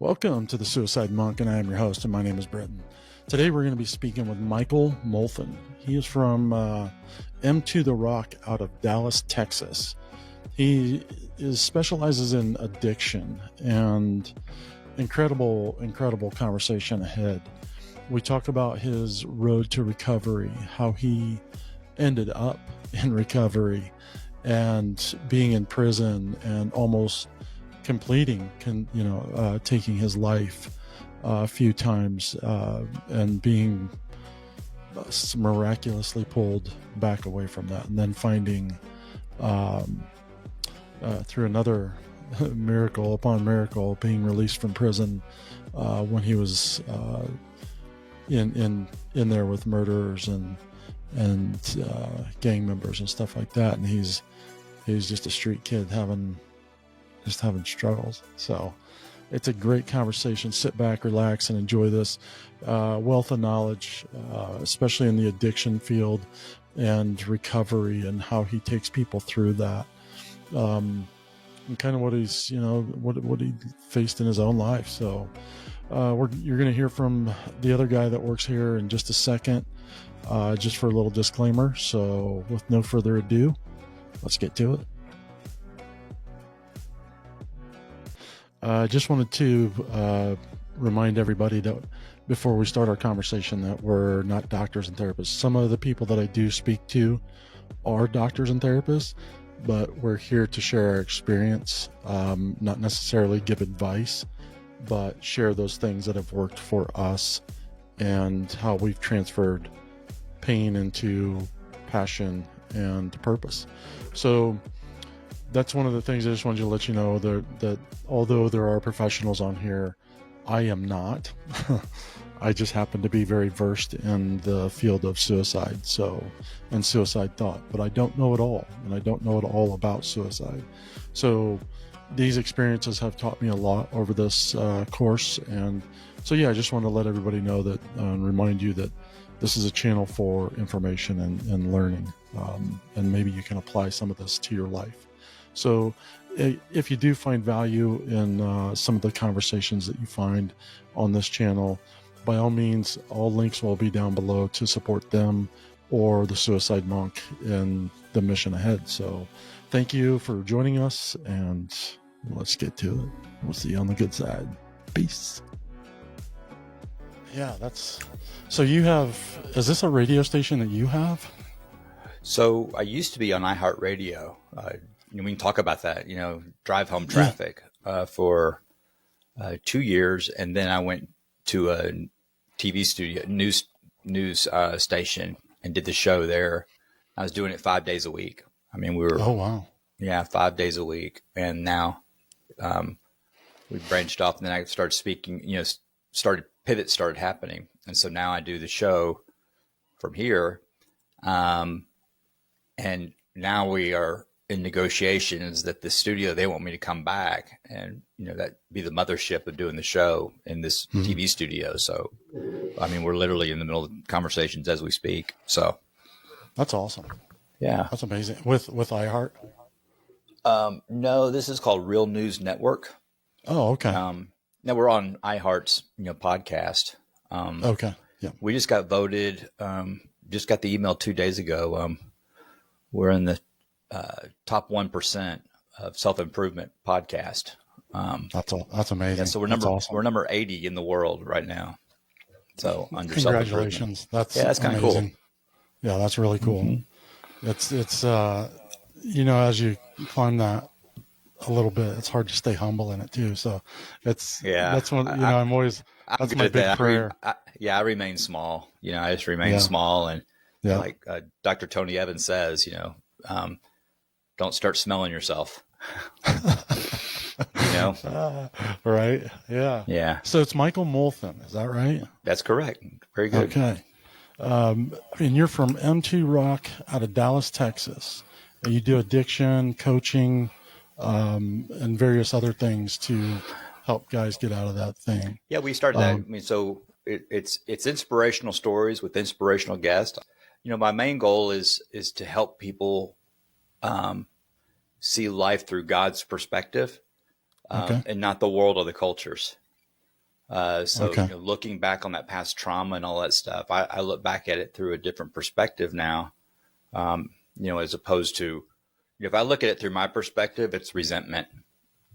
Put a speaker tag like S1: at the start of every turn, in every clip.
S1: Welcome to the Suicide Monk, and I am your host, and my name is Britton. Today we're going to be speaking with Michael Moulton. He is from M2 The Rock out of Dallas, Texas. He specializes in addiction, and incredible conversation ahead. We talk about his road to recovery, how he ended up in recovery and being in prison and almost completing, taking his life a few times and being miraculously pulled back away from that, and then finding through another miracle upon miracle being released from prison when he was in there with murderers and gang members and stuff like that, and he's just a street kid having struggles. So it's a great conversation. Sit back, relax, and enjoy this wealth of knowledge, especially in the addiction field and recovery, and how he takes people through that, and kind of what he's, what he faced in his own life. So you're going to hear from the other guy that works here in just a second, just for a little disclaimer. So with no further ado, let's get to it. I just wanted to remind everybody that before we start our conversation that we're not doctors and therapists. Some of the people that I do speak to are doctors and therapists, but we're here to share our experience, not necessarily give advice, but share those things that have worked for us and how we've transferred pain into passion and purpose. So that's one of the things I just wanted to let you know, that although there are professionals on here, I am not. I just happen to be very versed in the field of suicide, and suicide thought, but I don't know it all, and I don't know it all about suicide. So these experiences have taught me a lot over this course, and so I just want to let everybody know that, and remind you that this is a channel for information and learning, and maybe you can apply some of this to your life. So if you do find value in some of the conversations that you find on this channel, by all means, all links will be down below to support them or the Suicide Monk in the mission ahead. So thank you for joining us, and let's get to it. We'll see you on the good side. Peace. Yeah, so you have, is this a radio station that you have?
S2: So I used to be on iHeartRadio. We can talk about that, drive home traffic for 2 years. And then I went to a TV studio, news station, and did the show there. I was doing it 5 days a week. I mean, we were,
S1: oh, wow.
S2: Yeah, 5 days a week. And now we branched off, and then I started speaking, pivots started happening. And so now I do the show from here. And now we are in negotiations that the studio, they want me to come back and, that be the mothership of doing the show in this TV studio. So, I mean, we're literally in the middle of conversations as we speak. So
S1: that's awesome.
S2: Yeah.
S1: That's amazing. With iHeart?
S2: No, this is called Real News Network.
S1: Oh, okay.
S2: Now we're on iHeart's, podcast.
S1: Okay. Yeah.
S2: We just got voted, just got the email 2 days ago. We're in the top 1% of self-improvement podcast.
S1: That's amazing.
S2: Yeah, so we're number 80 in the world right now. So under
S1: congratulations.
S2: That's kind of cool.
S1: Yeah, that's really cool. Mm-hmm. It's as you climb that a little bit, it's hard to stay humble in it too. So that's one, I'm my big prayer.
S2: I remain small. I just remain small, and like Dr. Tony Evans says, don't start smelling yourself.
S1: Right. Yeah.
S2: Yeah.
S1: So it's Michael Moulton. Is that right?
S2: That's correct. Very good.
S1: Okay. And you're from M2 Rock out of Dallas, Texas. And you do addiction, coaching, and various other things to help guys get out of that thing.
S2: Yeah, we started that. I mean, so it's inspirational stories with inspirational guests. My main goal is to help people see life through God's perspective, and not the world or the cultures. So,
S1: Okay.
S2: looking back on that past trauma and all that stuff, I look back at it through a different perspective now. As opposed to, if I look at it through my perspective, it's resentment,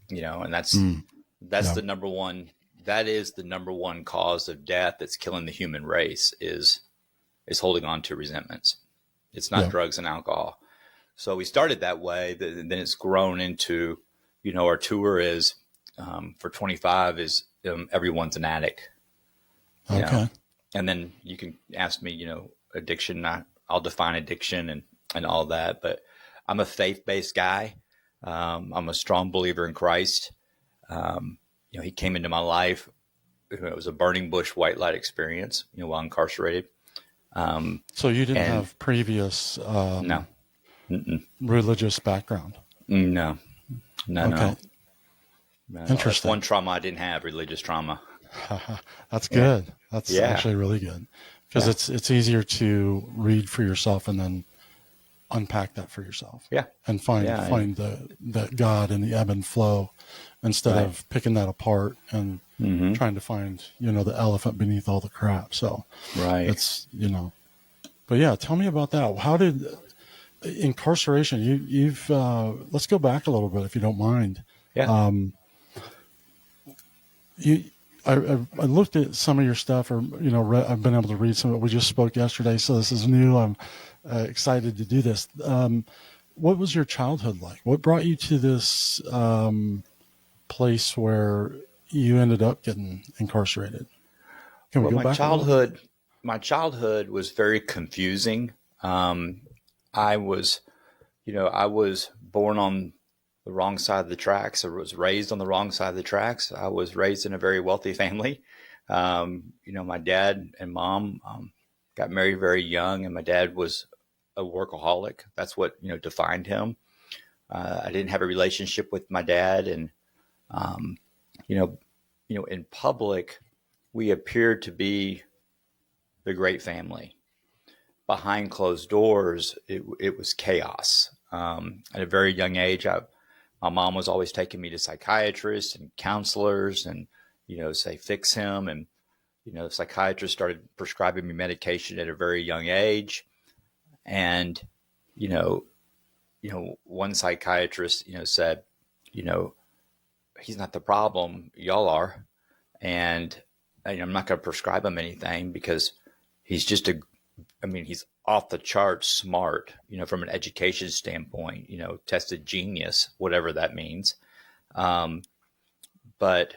S2: and
S1: Mm,
S2: that's
S1: yeah.
S2: the number one, that is the number one cause of death that's killing the human race is holding on to resentments. It's not
S1: Yeah.
S2: drugs and alcohol. So we started that way, then it's grown into, our tour is, for 25 is, everyone's an addict, you know,
S1: Okay.
S2: and then you can ask me, addiction, I'll define addiction and all that, but I'm a faith-based guy. I'm a strong believer in Christ. He came into my life. It was a burning bush white light experience, while incarcerated.
S1: So you didn't
S2: And
S1: have previous
S2: no,
S1: religious background.
S2: no, no,
S1: Okay.
S2: no, no. That's one
S1: Interesting.
S2: trauma I didn't have, religious trauma.
S1: That's
S2: Yeah.
S1: good. That's
S2: Yeah.
S1: actually really good because
S2: Yeah.
S1: it's easier to read for yourself and then unpack that for yourself
S2: Yeah.
S1: and find
S2: Yeah.
S1: find the God in the ebb and flow instead
S2: Right.
S1: of picking that apart and
S2: Mm-hmm.
S1: trying to find the elephant beneath all the crap. So
S2: Right.
S1: it's but yeah, tell me about that. How did incarceration? You've let's go back a little bit if you don't mind.
S2: Yeah.
S1: You, I looked at some of your stuff, or I've been able to read some of it. We just spoke yesterday, so this is new. I'm excited to do this. What was your childhood like? What brought you to this place where you ended up getting incarcerated? Can we
S2: Well,
S1: go back a little bit?
S2: my childhood was very confusing. I was, I was born on the wrong side of the tracks. I was raised on the wrong side of the tracks. I was raised in a very wealthy family. My dad and mom got married very young, and my dad was a workaholic. That's what defined him. I didn't have a relationship with my dad, and um, in public, we appeared to be the great family. Behind closed doors, it was chaos. At a very young age, my mom was always taking me to psychiatrists and counselors and, say, fix him. And, the psychiatrist started prescribing me medication at a very young age. And, you know, one psychiatrist, said, he's not the problem, y'all are. And I'm not going to prescribe him anything because he's just he's off the charts smart, from an education standpoint, tested genius, whatever that means. But,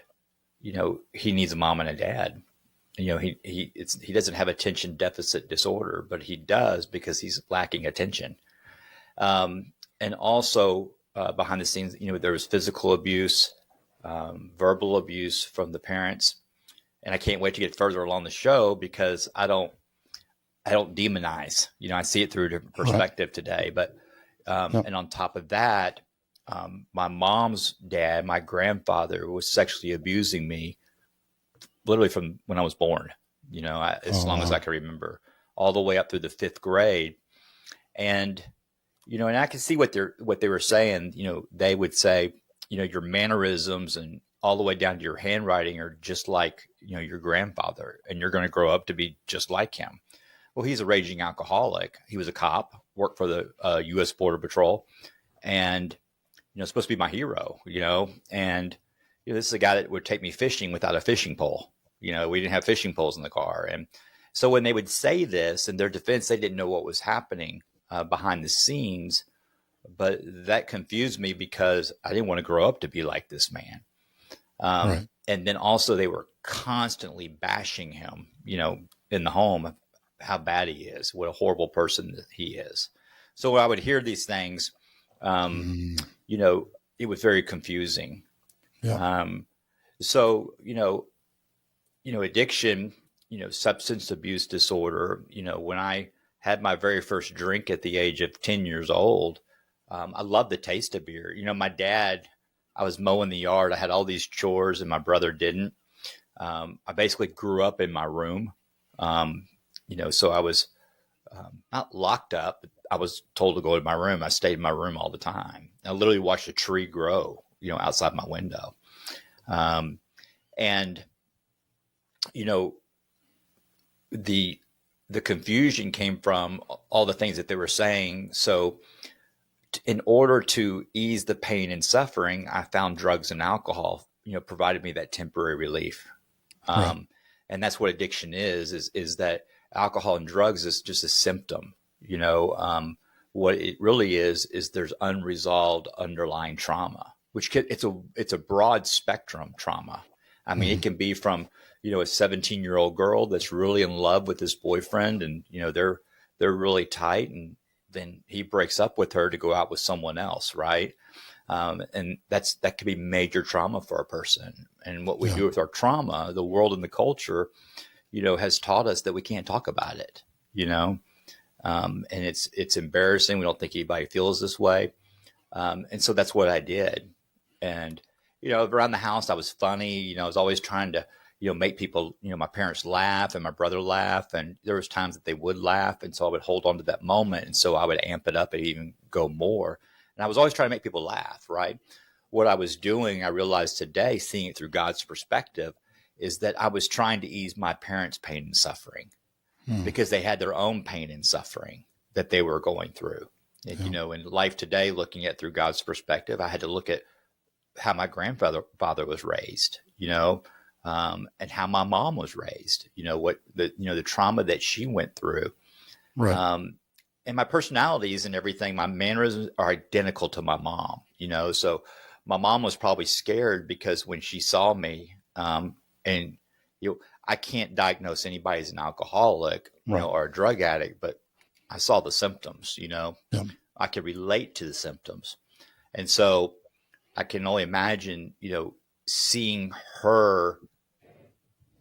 S2: he needs a mom and a dad. He doesn't have attention deficit disorder, but he does because he's lacking attention. And also behind the scenes, there was physical abuse, verbal abuse from the parents. And I can't wait to get further along the show because I don't demonize, I see it through a different perspective today. But,
S1: Yep.
S2: and on top of that, my mom's dad, my grandfather, was sexually abusing me literally from when I was born, as
S1: Oh,
S2: long as
S1: wow.
S2: I can remember, all the way up through the fifth grade. And, and I can see what they were saying. They would say, your mannerisms and all the way down to your handwriting are just like, your grandfather, and you're going to grow up to be just like him. Well, he's a raging alcoholic. He was a cop, worked for the U.S. Border Patrol, and supposed to be my hero. And this is a guy that would take me fishing without a fishing pole. We didn't have fishing poles in the car, and so when they would say this in their defense, they didn't know what was happening behind the scenes. But that confused me because I didn't want to grow up to be like this man.
S1: Right.
S2: And then also they were constantly bashing him, in the home, how bad he is, what a horrible person that he is. So when I would hear these things,
S1: Mm,
S2: it was very confusing.
S1: yeah.
S2: So, addiction, substance abuse disorder, when I had my very first drink at the age of 10 years old, I loved the taste of beer. My dad, I was mowing the yard. I had all these chores and my brother didn't. I basically grew up in my room. So I was not locked up, but I was told to go to my room. I stayed in my room all the time. I literally watched a tree grow, outside my window. And, you know, the the confusion came from all the things that they were saying. So in order to ease the pain and suffering, I found drugs and alcohol, provided me that temporary relief.
S1: Right.
S2: Um, and that's what addiction is that alcohol and drugs is just a symptom. What it really is there's unresolved underlying trauma, which it's a broad spectrum trauma. I mean,
S1: Mm-hmm.
S2: it can be from, a 17-year-old girl that's really in love with this boyfriend, and, they're really tight, and then he breaks up with her to go out with someone else. Right. And that could be major trauma for a person. And what we
S1: Yeah.
S2: do with our trauma, the world and the culture, has taught us that we can't talk about it, and it's embarrassing. We don't think anybody feels this way. And so that's what I did. And, around the house, I was funny. I was always trying to, make people, my parents laugh and my brother laugh. And there was times that they would laugh. And so I would hold on to that moment. And so I would amp it up and even go more. And I was always trying to make people laugh, right? What I was doing, I realized today, seeing it through God's perspective, is that I was trying to ease my parents' pain and suffering
S1: Mm.
S2: because they had their own pain and suffering that they were going through. And,
S1: Yeah.
S2: in life today, looking at through God's perspective, I had to look at how my father was raised, and how my mom was raised, what the trauma that she went through.
S1: Right.
S2: And my personalities and everything, my mannerisms are identical to my mom, so my mom was probably scared because when she saw me, and, I can't diagnose anybody as an alcoholic,
S1: Right.
S2: or a drug addict, but I saw the symptoms,
S1: Yeah.
S2: I could relate to the symptoms. And so I can only imagine, seeing her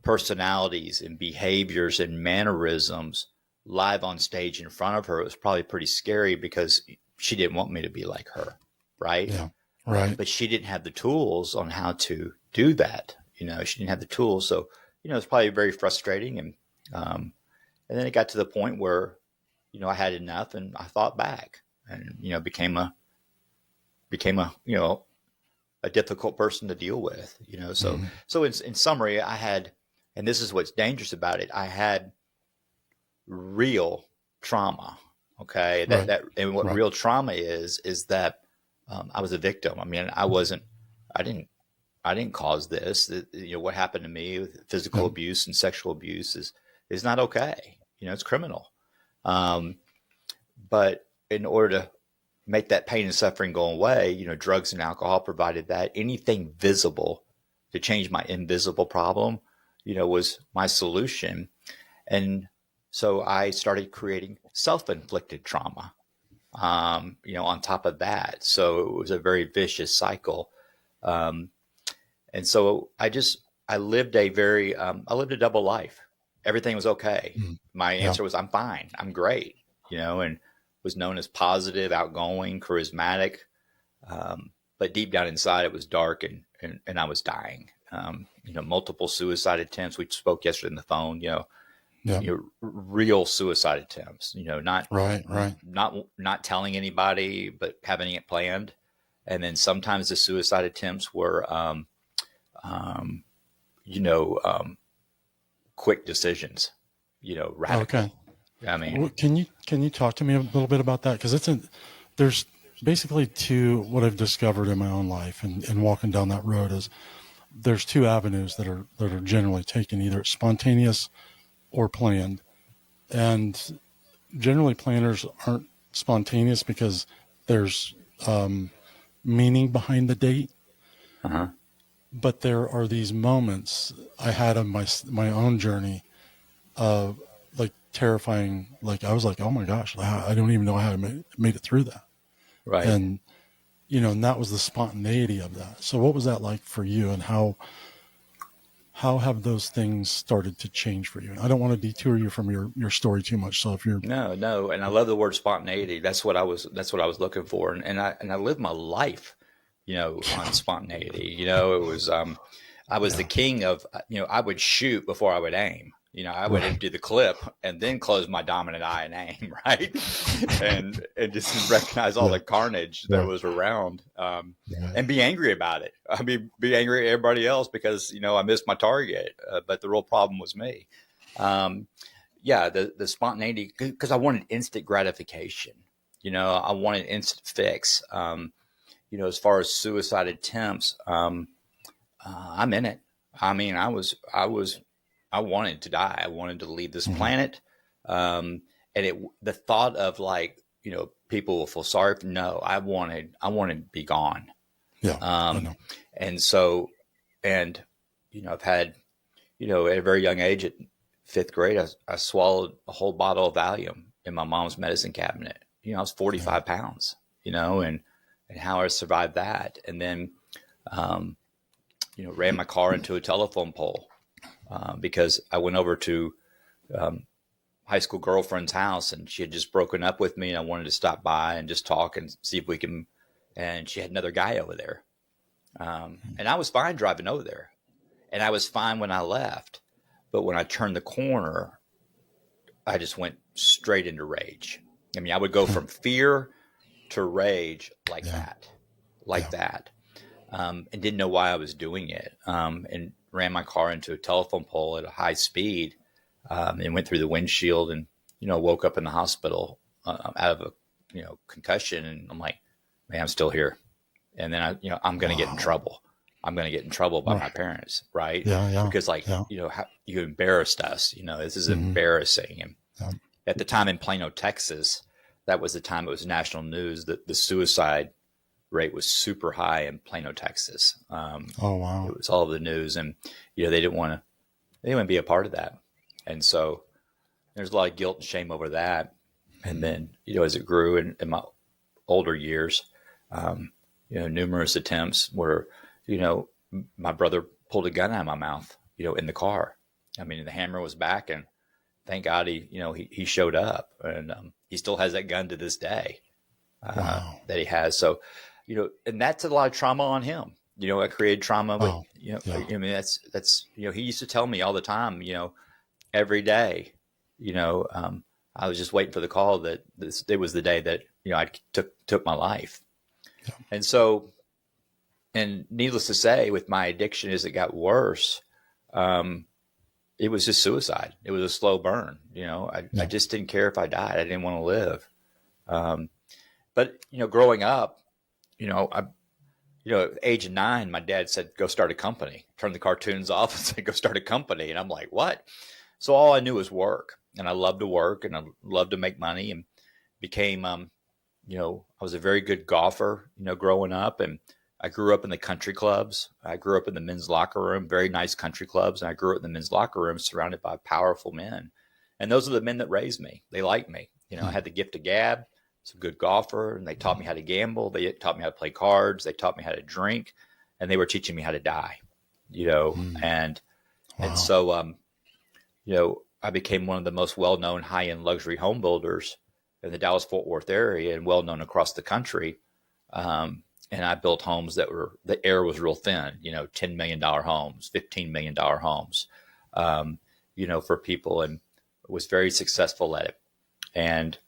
S2: personalities and behaviors and mannerisms live on stage in front of her. It was probably pretty scary because she didn't want me to be like her. Right.
S1: Yeah. Right.
S2: But she didn't have the tools on how to do that. She didn't have the tools. So, it's probably very frustrating. And then it got to the point where, I had enough and I thought back and, became a, a difficult person to deal with, so,
S1: Mm-hmm.
S2: so in summary, I had, and this is what's dangerous about it, I had real trauma. Okay.
S1: Right.
S2: And what
S1: Right.
S2: real trauma is that, I was a victim. I mean, I didn't cause this. What happened to me with physical
S1: Yeah.
S2: abuse and sexual abuse is not okay. It's criminal. Um, but in order to make that pain and suffering go away, drugs and alcohol provided that. Anything visible to change my invisible problem, was my solution. And so I started creating self-inflicted trauma, on top of that. So it was a very vicious cycle. Um, and so I lived I lived a double life. Everything was okay.
S1: Mm.
S2: My
S1: Yeah.
S2: answer was, I'm fine. I'm great, and was known as positive, outgoing, charismatic. But deep down inside, it was dark and I was dying. Multiple suicide attempts. We spoke yesterday on the phone,
S1: Yeah.
S2: real suicide attempts, not,
S1: Right. Right.
S2: not telling anybody, but having it planned. And then sometimes the suicide attempts were, you know, quick decisions, radical.
S1: Okay.
S2: I mean,
S1: Well, can you talk to me a little bit about that? Because there's basically two, what I've discovered in my own life and walking down that road is there's two avenues that are generally taken, either spontaneous or planned. And generally planners aren't spontaneous because there's meaning behind the date.
S2: uh-huh.
S1: But there are these moments I had on my own journey of like terrifying, like I was like, oh my gosh, I don't even know how I made it through that.
S2: Right.
S1: And, and that was the spontaneity of that. So what was that like for you, and how have those things started to change for you? I don't want to detour you from your story too much. So if you're,
S2: No. And I love the word spontaneity. That's what I was looking for. And I lived my life, on spontaneity. It was, I was the king of, I would shoot before I would aim. I would empty the clip and then close my dominant eye and aim, right? and just recognize all the carnage that was around, and be angry about it. I mean, be angry at everybody else because, I missed my target, but the real problem was me. The spontaneity, because I wanted instant gratification. I wanted instant fix. As far as suicide attempts, I'm in it. I mean, I wanted to die. I wanted to leave this planet. And the thought of people will feel sorry for, no, I wanted to be gone.
S1: Yeah.
S2: And so, I've had, at a very young age, at 5th grade, I swallowed a whole bottle of Valium in my mom's medicine cabinet. I was 45 pounds, and how I survived that. And then, ran my car into a telephone pole. Because I went over to high school girlfriend's house, and she had just broken up with me, and I wanted to stop by and just talk and see if we can. And she had another guy over there, and I was fine driving over there, and I was fine when I left. But when I turned the corner, I just went straight into rage. I mean, I would go from fear to rage like that, and didn't know why I was doing it, and ran my car into a telephone pole at a high speed, and went through the windshield, and woke up in the hospital out of a concussion, and I'm like, man, I'm still here, and then I'm going to get in trouble. I'm going to get in trouble by my parents, right?
S1: Yeah.
S2: Because you embarrassed us. This is embarrassing. And at the time in Plano, Texas, that was the time it was national news that the suicide rate was super high in Plano, Texas.
S1: Oh, wow.
S2: It was all over the news, and they didn't want to be a part of that. And so there's a lot of guilt and shame over that. And then, as it grew in my older years, numerous attempts where, my brother pulled a gun out of my mouth, in the car. I mean, the hammer was back, and thank God he showed up, and he still has that gun to this day that he has. So, and that's a lot of trauma on him. I created trauma with, I mean, that's, he used to tell me all the time, every day, I was just waiting for the call that it was the day that, I took my life. Yeah. And so, and needless to say, with my addiction, as it got worse, it was just suicide. It was a slow burn. I just didn't care if I died. I didn't want to live. But, growing up, at age of 9, my dad said, go start a company, turn the cartoons off and said, go start a company. And I'm like, what? So all I knew was work, and I loved to work, and I loved to make money, and became, I was a very good golfer, growing up, and I grew up in the country clubs. I grew up in the men's locker room, very nice country clubs. And I grew up in the men's locker room surrounded by powerful men. And those are the men that raised me. They liked me. I had the gift of gab. I was a good golfer, and they taught me how to gamble. They taught me how to play cards. They taught me how to drink, and they were teaching me how to die, and so, I became one of the most well-known high-end luxury home builders in the Dallas-Fort Worth area, and well-known across the country. And I built homes the air was real thin, $10 million homes, $15 million homes, for people, and was very successful at it. And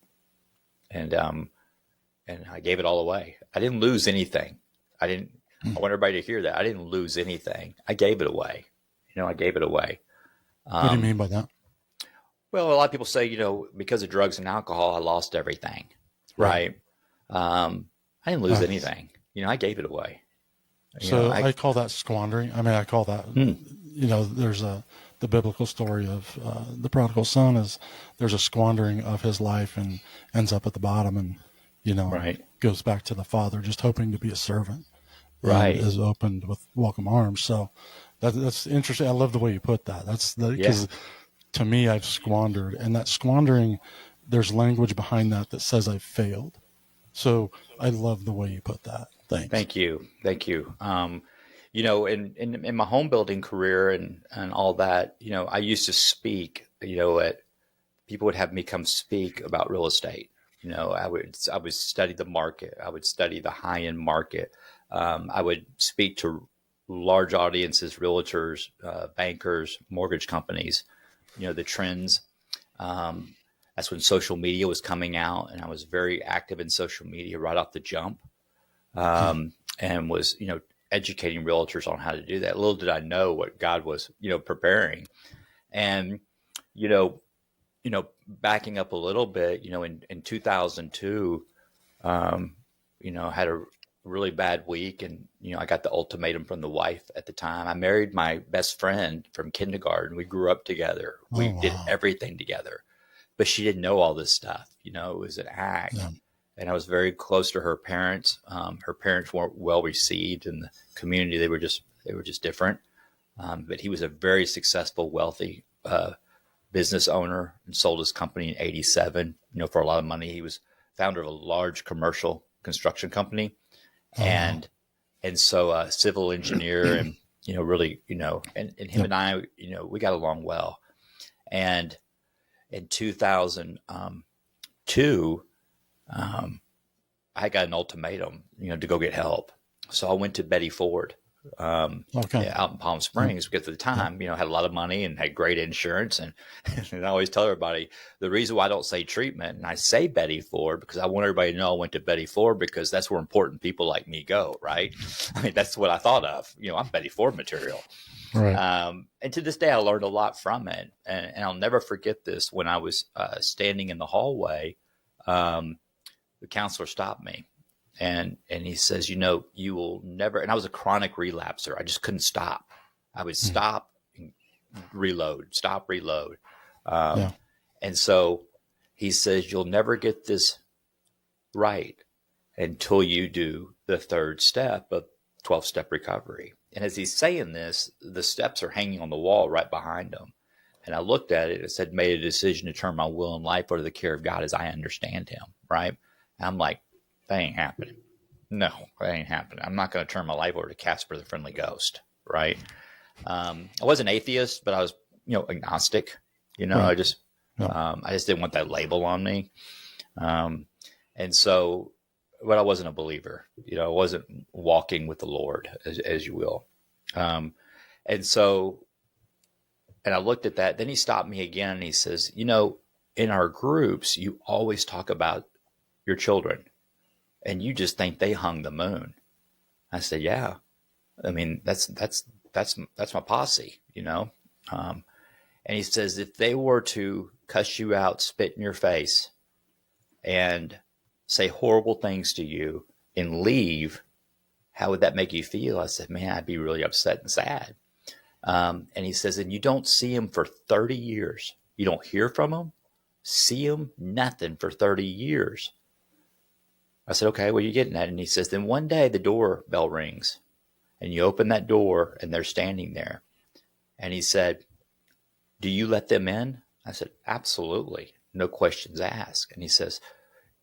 S2: I gave it all away. I didn't lose anything. I want everybody to hear that. I didn't lose anything. I gave it away. I gave it away.
S1: What do you mean by that?
S2: Well, a lot of people say, because of drugs and alcohol, I lost everything. Right. I didn't lose anything. I gave it away.
S1: So I call that squandering. I mean, I call that, there's the biblical story of the prodigal son is there's a squandering of his life and ends up at the bottom and, goes back to the father, just hoping to be a servant. Right. Is opened with welcome arms. So that's interesting. I love the way you put that. Because to me, I've squandered, and that squandering, there's language behind that says I've failed. So I love the way you put that. Thanks.
S2: Thank you. In my home building career and all that, I used to speak, people would have me come speak about real estate. I would study the market. I would study the high end market. I would speak to large audiences, realtors, bankers, mortgage companies the trends. That's when social media was coming out, and I was very active in social media right off the jump, and was, educating realtors on how to do that. Little did I know what God was, preparing. And, you know, backing up a little bit, in 2002, had a really bad week, and, I got the ultimatum from the wife at the time. I married my best friend from kindergarten. We grew up together. We did everything together, but she didn't know all this stuff. It was an act.
S1: Yeah.
S2: And I was very close to her parents. Her parents weren't well received in the community. They were just different. But he was a very successful, wealthy business owner, and sold his company in '87. For a lot of money. He was founder of a large commercial construction company, and so civil engineer, and really, and him and I, we got along well. And in 2002. I got an ultimatum, to go get help. So I went to Betty Ford, out in Palm Springs, because at the time, I had a lot of money and had great insurance. And, and I always tell everybody the reason why I don't say treatment, and I say Betty Ford, because I want everybody to know I went to Betty Ford, because that's where important people like me go. Right. I mean, that's what I thought of, I'm Betty Ford material.
S1: Right.
S2: And to this day, I learned a lot from it. And I'll never forget this. When I was standing in the hallway, the counselor stopped me, and he says, you will never, and I was a chronic relapser. I just couldn't stop. I would stop, and reload. And so he says, you'll never get this right until you do the third step of 12-step recovery. And as he's saying this, the steps are hanging on the wall right behind him. And I looked at it. It said, made a decision to turn my will and life over to the care of God as I understand him. Right. And I'm like, that ain't happening. No, that ain't happening. I'm not going to turn my life over to Casper the Friendly Ghost. Right. I was an atheist, but I was, agnostic. I just didn't want that label on me. And so, but I wasn't a believer. I wasn't walking with the Lord, as you will. And so, and I looked at that. Then he stopped me again, and he says, in our groups, you always talk about your children, and you just think they hung the moon. I said, yeah. I mean, that's my posse, And he says, if they were to cuss you out, spit in your face, and say horrible things to you and leave, how would that make you feel? I said, man, I'd be really upset and sad. And he says, and you don't see them for 30 years. You don't hear from them, see them, nothing for 30 years. I said, okay, what are you getting at? And he says, then one day the doorbell rings, and you open that door, and they're standing there. And he said, do you let them in? I said, absolutely. No questions asked. And he says,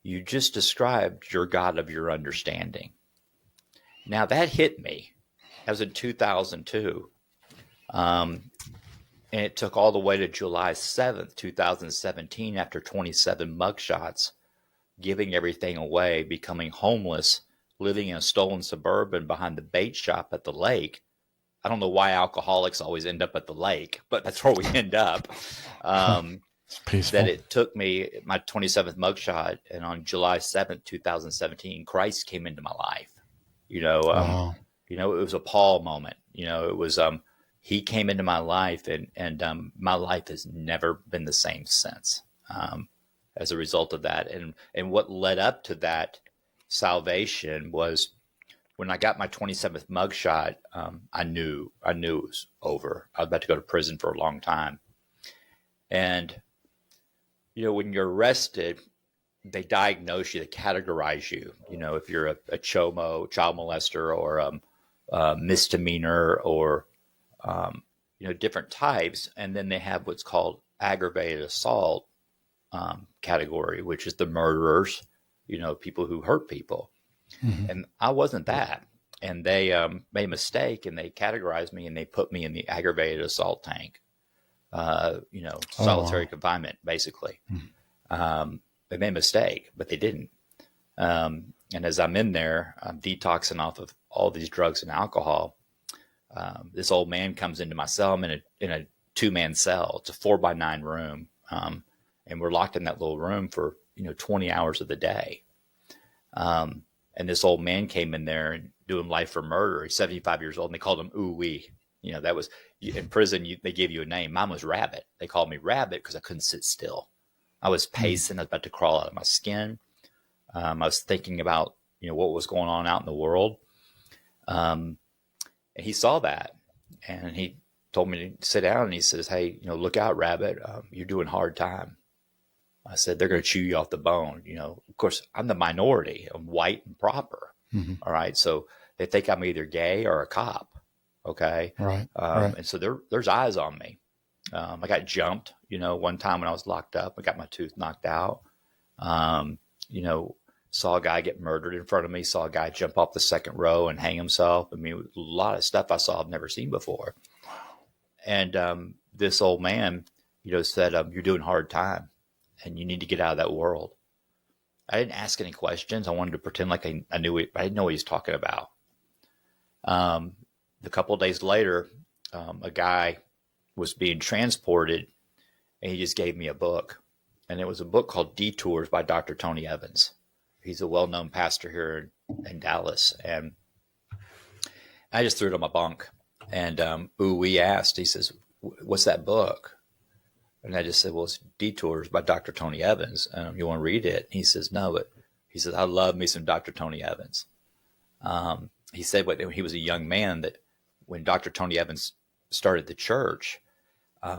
S2: you just described your God of your understanding. Now that hit me. That was in 2002. And it took all the way to July 7th, 2017, after 27 mugshots, giving everything away, becoming homeless, living in a stolen Suburban behind the bait shop at the lake. I don't know why alcoholics always end up at the lake, but that's where we end up.
S1: It's peaceful.
S2: That it took me my 27th mugshot, and on July 7th, 2017, Christ came into my life. It was a Paul moment. It was he came into my life, and my life has never been the same since. As a result of that, and what led up to that salvation was when I got my 27th mugshot. I knew it was over. I was about to go to prison for a long time, and when you're arrested, they diagnose you, they categorize you. If you're a CHOMO, child molester, or a misdemeanor, or different types, and then they have what's called aggravated assault category, which is the murderers, people who hurt people. Mm-hmm. And I wasn't that. And they made a mistake, and they categorized me, and they put me in the aggravated assault tank. Solitary confinement, basically. Mm-hmm. They made a mistake, but they didn't. And as I'm in there, I'm detoxing off of all these drugs and alcohol. This old man comes into my cell. I'm in a 2-man cell. It's a 4x9 room. And we're locked in that little room for, 20 hours of the day. And this old man came in there and doing life for murder. He's 75 years old, and they called him Ooh Wee. That was in prison. They gave you a name. Mine was Rabbit. They called me Rabbit because I couldn't sit still. I was pacing. I was about to crawl out of my skin. I was thinking about, what was going on out in the world. And he saw that, and he told me to sit down, and he says, "Hey, look out, Rabbit. You're doing hard time." I said, "They're going to chew you off the bone." Of course, I'm the minority. I'm white and proper.
S1: Mm-hmm.
S2: All right. So they think I'm either gay or a cop. Okay.
S1: Right. Right.
S2: And so there's eyes on me. I got jumped, one time when I was locked up. I got my tooth knocked out. Saw a guy get murdered in front of me, saw a guy jump off the second row and hang himself. I mean, a lot of stuff I saw I've never seen before. And this old man, said, "You're doing hard time and you need to get out of that world." I didn't ask any questions. I wanted to pretend like I knew it, but I didn't know what he was talking about. A couple of days later, a guy was being transported, and he just gave me a book. And it was a book called Detours by Dr. Tony Evans. He's a well-known pastor here in Dallas. And I just threw it on my bunk. And we asked, he says, "What's that book?" And I just said, "Well, it's Detours by Dr. Tony Evans. You want to read it?" He says, "No," but he says, "I love me some Dr. Tony Evans." He said when he was a young man that when Dr. Tony Evans started the church,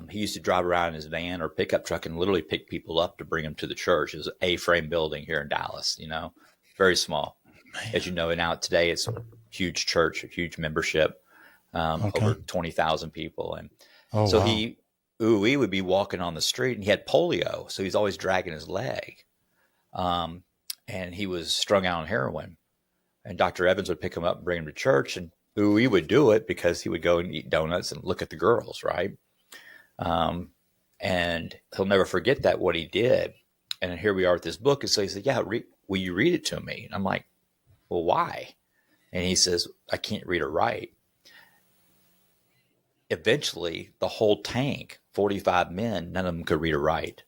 S2: he used to drive around in his van or pickup truck and literally pick people up to bring them to the church. It was an A-frame building here in Dallas, very small. Man. As you know, now today it's a huge church, a huge membership, over 20,000 people. And so wow. He would be walking on the street, and he had polio. So he's always dragging his leg. And he was strung out on heroin. And Dr. Evans would pick him up and bring him to church. And he would do it because he would go and eat donuts and look at the girls, right? And he'll never forget that, what he did. And here we are with this book. And so he said, "Yeah, will you read it to me?" And I'm like, "Well, why?" And he says, "I can't read or write." Eventually, the whole tank, 45 men, none of them could read or write.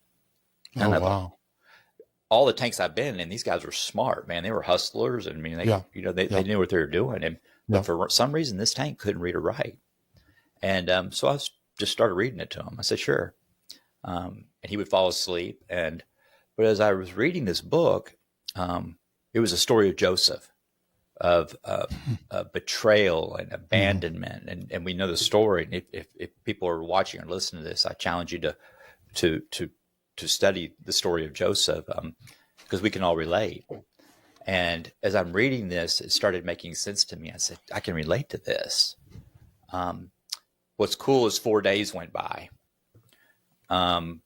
S2: None of them. All the tanks I've been in, these guys were smart, man. They were hustlers. And I mean, they knew what they were doing. And but for some reason, this tank couldn't read or write. And so I just started reading it to him. I said, "Sure." And he would fall asleep. But as I was reading this book, it was a story of Joseph, of betrayal and abandonment. And we know the story. And if people are watching or listening to this, I challenge you to study the story of Joseph, because we can all relate. And as I'm reading this, it started making sense to me. I said, I can relate to this. What's cool is 4 days went by. And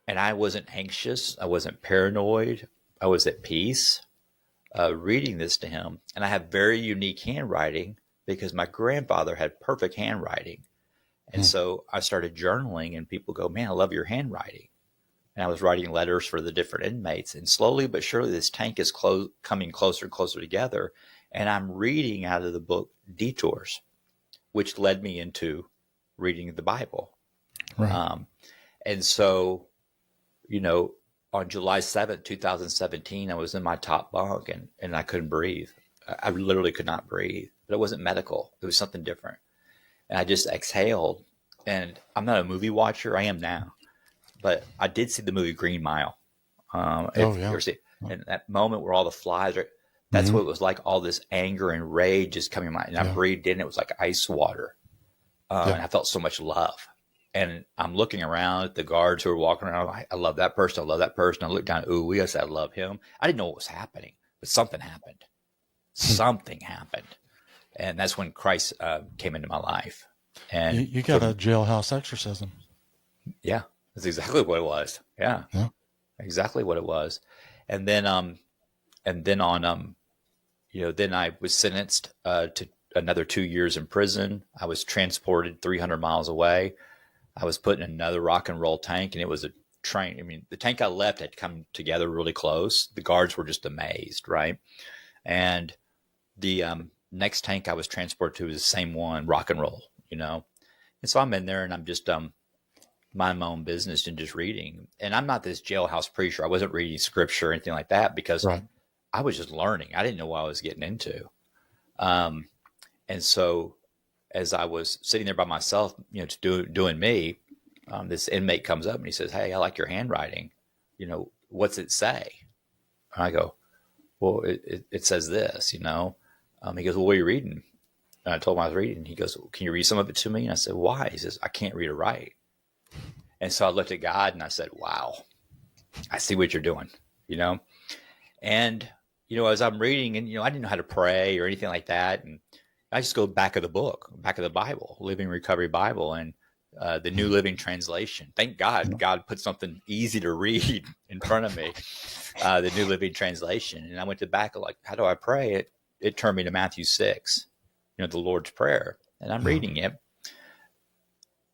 S2: I wasn't anxious. I wasn't paranoid. I was at peace reading this to him. And I have very unique handwriting because my grandfather had perfect handwriting. And so I started journaling, and people go, "Man, I love your handwriting." And I was writing letters for the different inmates. And slowly but surely, this tank is coming closer and closer together. And I'm reading out of the book Detours, which led me into reading the Bible. Right. And so, on July 7th, 2017, I was in my top bunk and I couldn't breathe. I literally could not breathe, but it wasn't medical. It was something different. And I just exhaled. And I'm not a movie watcher. I am now. But I did see the movie Green Mile. And that moment where all the flies are, that's what it was like, all this anger and rage just coming out. And I breathed in, it was like ice water. And I felt so much love. And I'm looking around at the guards who are walking around. I love that person. I love that person. I looked down at I said, I love him. I didn't know what was happening, but something happened. Something happened. And that's when Christ came into my life. And
S1: you got a jailhouse exorcism.
S2: Yeah, that's exactly what it was. Yeah, exactly what it was. And then then I was sentenced to another 2 years in prison. I was transported 300 miles away. I was put in another rock and roll tank, and it was a train. I mean, the tank I left had come together really close. The guards were just amazed, right? And the next tank I was transported to was the same one, rock and roll, And so I'm in there, and I'm just mind my own business and just reading. And I'm not this jailhouse preacher. I wasn't reading scripture or anything like that because
S1: Right.
S2: I was just learning. I didn't know what I was getting into. Um, and so as I was sitting there by myself, doing me, this inmate comes up and he says, "Hey, I like your handwriting. What's it say?" And I go, "Well, it says this, He goes, "Well, what are you reading?" And I told him I was reading. He goes, "Can you read some of it to me?" And I said, "Why?" He says, "I can't read or write." And so I looked at God and I said, "Wow, I see what you're doing, you know?" And, as I'm reading and, I didn't know how to pray or anything like that. And I just go back of the book, back of the Bible, Living Recovery Bible, and the New Living Translation. Thank God, God put something easy to read in front of me, the New Living Translation. And I went to back, like, how do I pray? It turned me to Matthew 6, the Lord's Prayer. And I'm reading it.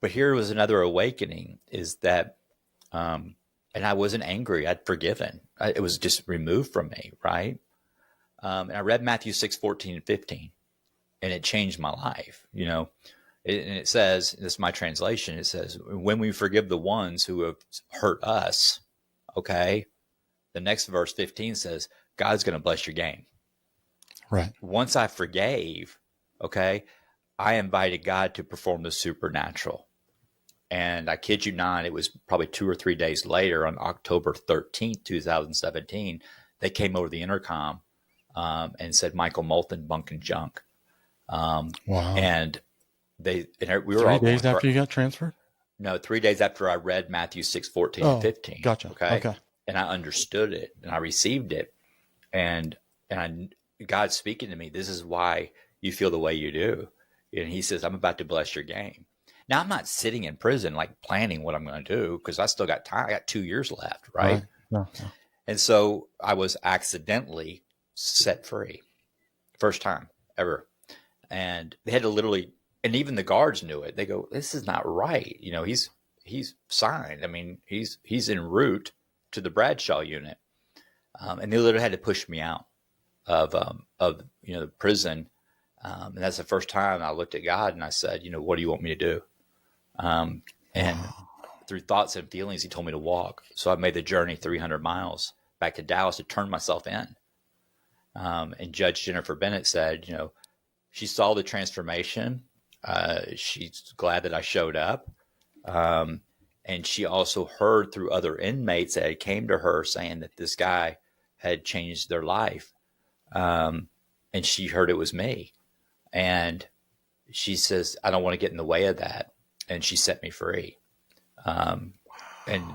S2: But here was another awakening is that, and I wasn't angry. I'd forgiven. It was just removed from me, right? And I read Matthew 6:14 and 15, and it changed my life, and it says, this is my translation, it says, when we forgive the ones who have hurt us, okay, the next verse 15 says, God's going to bless your game.
S1: Right.
S2: Once I forgave, okay, I invited God to perform the supernatural. And I kid you not, it was probably 2 or 3 days later on October 13th, 2017, they came over the intercom and said, "Michael Moulton, bunk and junk."
S1: Wow.
S2: And we were
S1: 3
S2: all
S1: days after you got transferred?
S2: No, 3 days after I read Matthew 6:14 and 15.
S1: Gotcha. Okay.
S2: And I understood it and I received it. And God's speaking to me, this is why you feel the way you do. And he says, I'm about to bless your game. Now, I'm not sitting in prison, like planning what I'm going to do, because I still got time. I got 2 years left, right?
S1: No.
S2: And so I was accidentally set free. First time ever. And they had to literally, and even the guards knew it. They go, this is not right. He's signed. I mean, he's en route to the Bradshaw unit. And they literally had to push me out of the prison. And that's the first time I looked at God and I said, what do you want me to do? And through thoughts and feelings, he told me to walk. So I made the journey 300 miles back to Dallas to turn myself in. And Judge Jennifer Bennett said, she saw the transformation. She's glad that I showed up. And she also heard through other inmates that came to her saying that this guy had changed their life. And she heard it was me. And she says, I don't want to get in the way of that. And she set me free, and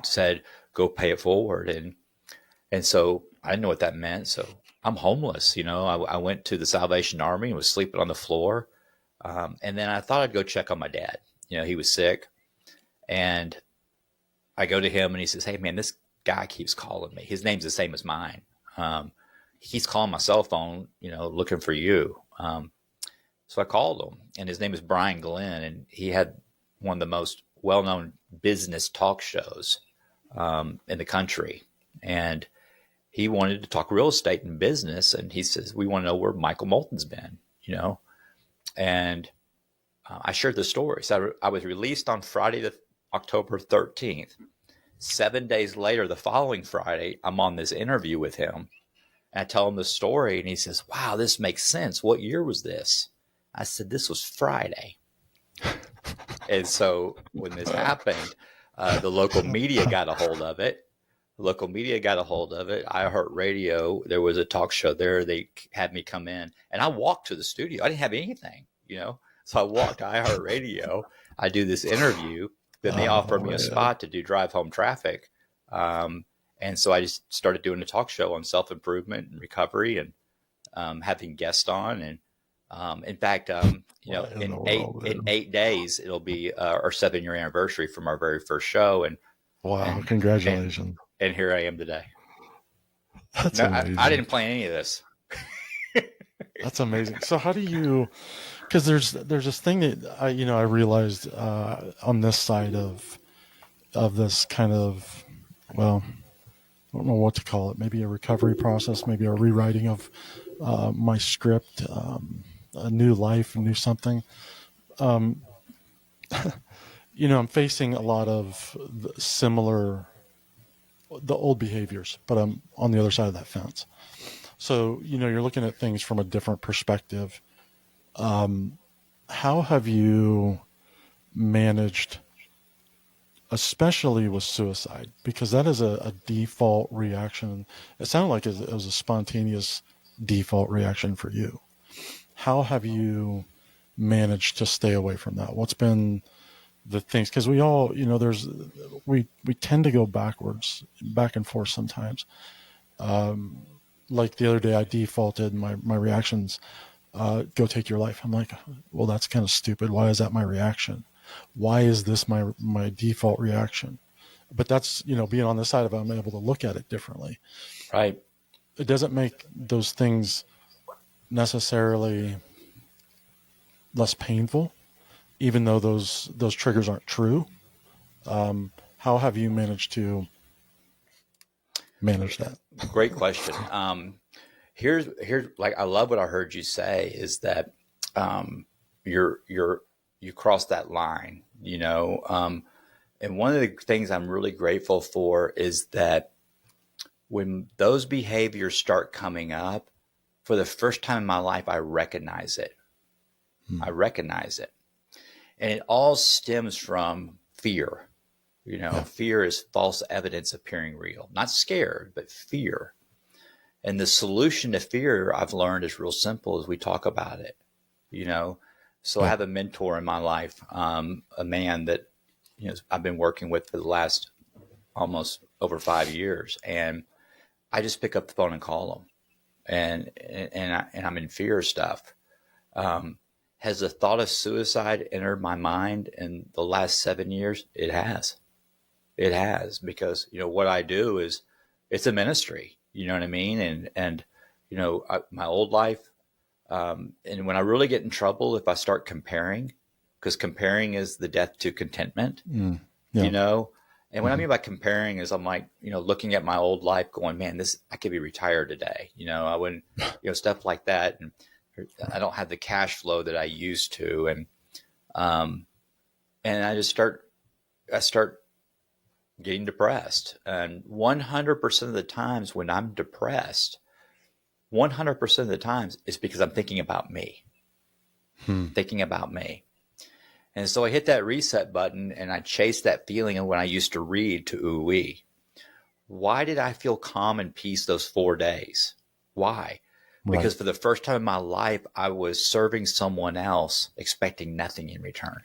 S2: said, go pay it forward. And so I didn't know what that meant. So I'm homeless. I went to the Salvation Army and was sleeping on the floor. And then I thought I'd go check on my dad. He was sick. And I go to him and he says, hey man, this guy keeps calling me. His name's the same as mine. He's calling my cell phone, looking for you. So I called him, and his name is Brian Glenn, and he had one of the most well-known business talk shows in the country. And he wanted to talk real estate and business. And he says, we want to know where Michael Moulton's been, And I shared the story. So I was released on Friday, October 13th. 7 days later, the following Friday, I'm on this interview with him. And I tell him the story, and he says, wow, this makes sense. What year was this? I said, this was Friday. And so when this happened, the local media got a hold of it. iHeartRadio, there was a talk show there. They had me come in, and I walked to the studio. I didn't have anything, So I walked to iHeartRadio. I do this interview. Then they offered me a spot to do drive home traffic. And so I just started doing a talk show on self-improvement and recovery, and having guests on. And in fact, in 8 days, it'll be our 7-year anniversary from our very first show. And
S1: wow, congratulations.
S2: And here I am today.
S1: That's amazing.
S2: I didn't plan any of this.
S1: That's amazing. So how do you, because there's this thing that I realized on this side of this kind of, well, I don't know what to call it, maybe a recovery process, maybe a rewriting of my script, a new life, a new something. I'm facing a lot of the old behaviors, but I'm on the other side of that fence. So, you're looking at things from a different perspective. How have you managed, especially with suicide? Because that is a default reaction. It sounded like it was a spontaneous default reaction for you. How have you managed to stay away from that? What's been the things? Because we all, we tend to go back and forth sometimes. Like the other day, I defaulted my reactions. Go take your life. I'm like, well, that's kind of stupid. Why is that my reaction? Why is this my default reaction? But that's, being on this side of it, I'm able to look at it differently.
S2: Right.
S1: It doesn't make those things necessarily less painful, even though those triggers aren't true. How have you managed to manage that?
S2: Great question. Here's like, I love what I heard you say is that you crossed that line, and one of the things I'm really grateful for is that when those behaviors start coming up, for the first time in my life, I recognize it. I recognize it. And it all stems from fear. Fear is false evidence appearing real. Not scared, but fear. And the solution to fear, I've learned, is real simple as we talk about it. So I have a mentor in my life, a man that I've been working with for the last almost over 5 years, and I just pick up the phone and call him, and I'm in fear of stuff. Has the thought of suicide entered my mind in the last 7 years? It has. It has, because what I do is, it's a ministry. You know what I mean? And my old life, and when I really get in trouble, if I start comparing, because comparing is the death to contentment,
S1: Yeah.
S2: And what I mean by comparing is, I'm like, looking at my old life going, man, I could be retired today. I wouldn't, stuff like that. And I don't have the cash flow that I used to. And I start getting depressed. And 100% of the times when I'm depressed, 100% of the times it's because I'm thinking about me, thinking about me. And so I hit that reset button and I chase that feeling of when I used to read to ooh-wee. Why did I feel calm and peace those 4 days? Why?
S1: Right.
S2: Because for the first time in my life, I was serving someone else, expecting nothing in return.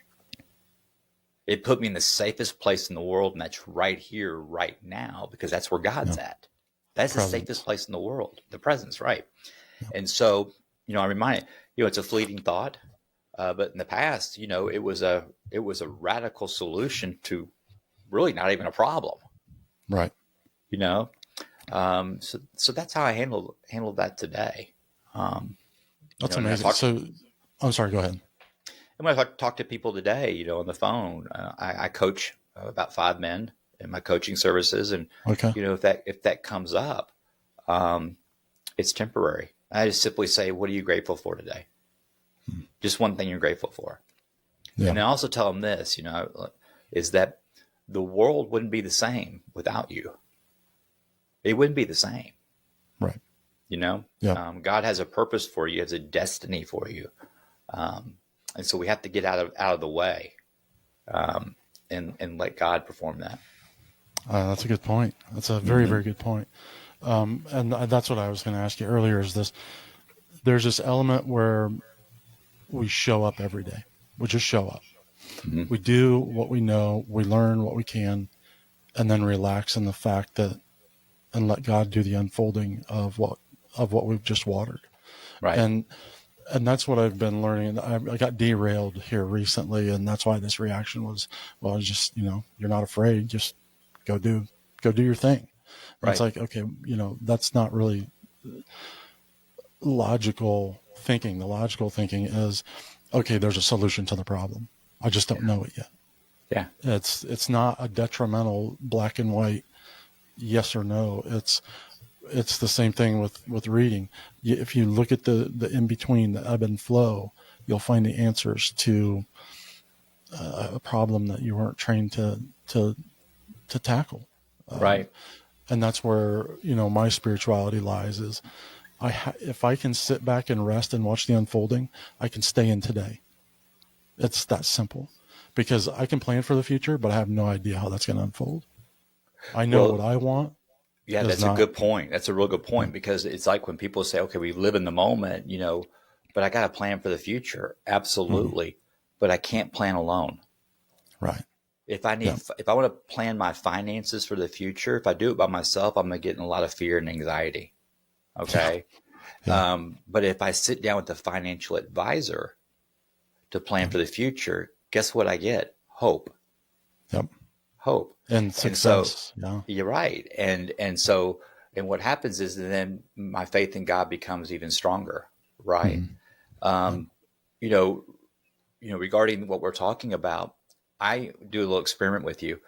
S2: It put me in the safest place in the world, and that's right here, right now, because that's where God's at. That's
S1: Presence.
S2: the safest place in the world, the presence, right? Yeah. And so, I remind it, it's a fleeting thought, but in the past, it was a radical solution to really not even a problem,
S1: Right?
S2: So that's how I handled that today.
S1: That's amazing. I'm sorry. Go ahead.
S2: And when I talk to people today, on the phone, I coach about 5 men in my coaching services, and
S1: okay.
S2: If that comes up, it's temporary. I just simply say, "What are you grateful for today?" Just one thing you're grateful for. Yeah. And I also tell them this, is that the world wouldn't be the same without you. It wouldn't be the same.
S1: Right.
S2: Yeah. God has a purpose for you, has a destiny for you. And so we have to get out of the way, and let God perform that.
S1: That's a good point. That's a very, very good point. And that's what I was going to ask you earlier, is there's this element where we show up every day. We just show up. Mm-hmm. We do what we know, we learn what we can, and then relax in the fact that, and let God do the unfolding of what we've just watered.
S2: Right.
S1: And that's what I've been learning. I got derailed here recently, and that's why this reaction was, well, just, you're not afraid, just go do your thing. Right. It's like, okay, that's not really logical thinking. The logical thinking is, okay, there's a solution to the problem. I just don't know it yet.
S2: Yeah.
S1: It's not a detrimental black and white yes or no. It's the same thing with reading. If you look at the in between, the ebb and flow, you'll find the answers to a problem that you weren't trained to tackle.
S2: Right.
S1: And that's where, my spirituality lies is if I can sit back and rest and watch the unfolding, I can stay in today. It's that simple, because I can plan for the future, but I have no idea how that's going to unfold. I know what
S2: Well,
S1: I want
S2: yeah,
S1: is
S2: that's a
S1: not.
S2: good point. That's a real good point, because it's like when people say, okay, we live in the moment, but I got to plan for the future.
S1: Mhm.
S2: Absolutely. But I can't plan alone.
S1: Right. Yeah.
S2: If I want to plan my finances for the future, if I do it by myself, I'm going to get in a lot of fear and anxiety.
S1: Yeah.
S2: Okay.
S1: Yeah.
S2: But if I sit down with a financial advisor to plan
S1: Yep.
S2: for the future, guess what I get? Hope,
S1: Yep.
S2: hope.
S1: And
S2: And so
S1: success. Yeah.
S2: you're right. And what happens is then my faith in God becomes even stronger. Right.
S1: Hmm. Yep.
S2: Um, you know, regarding what we're talking about, I do a little experiment with you.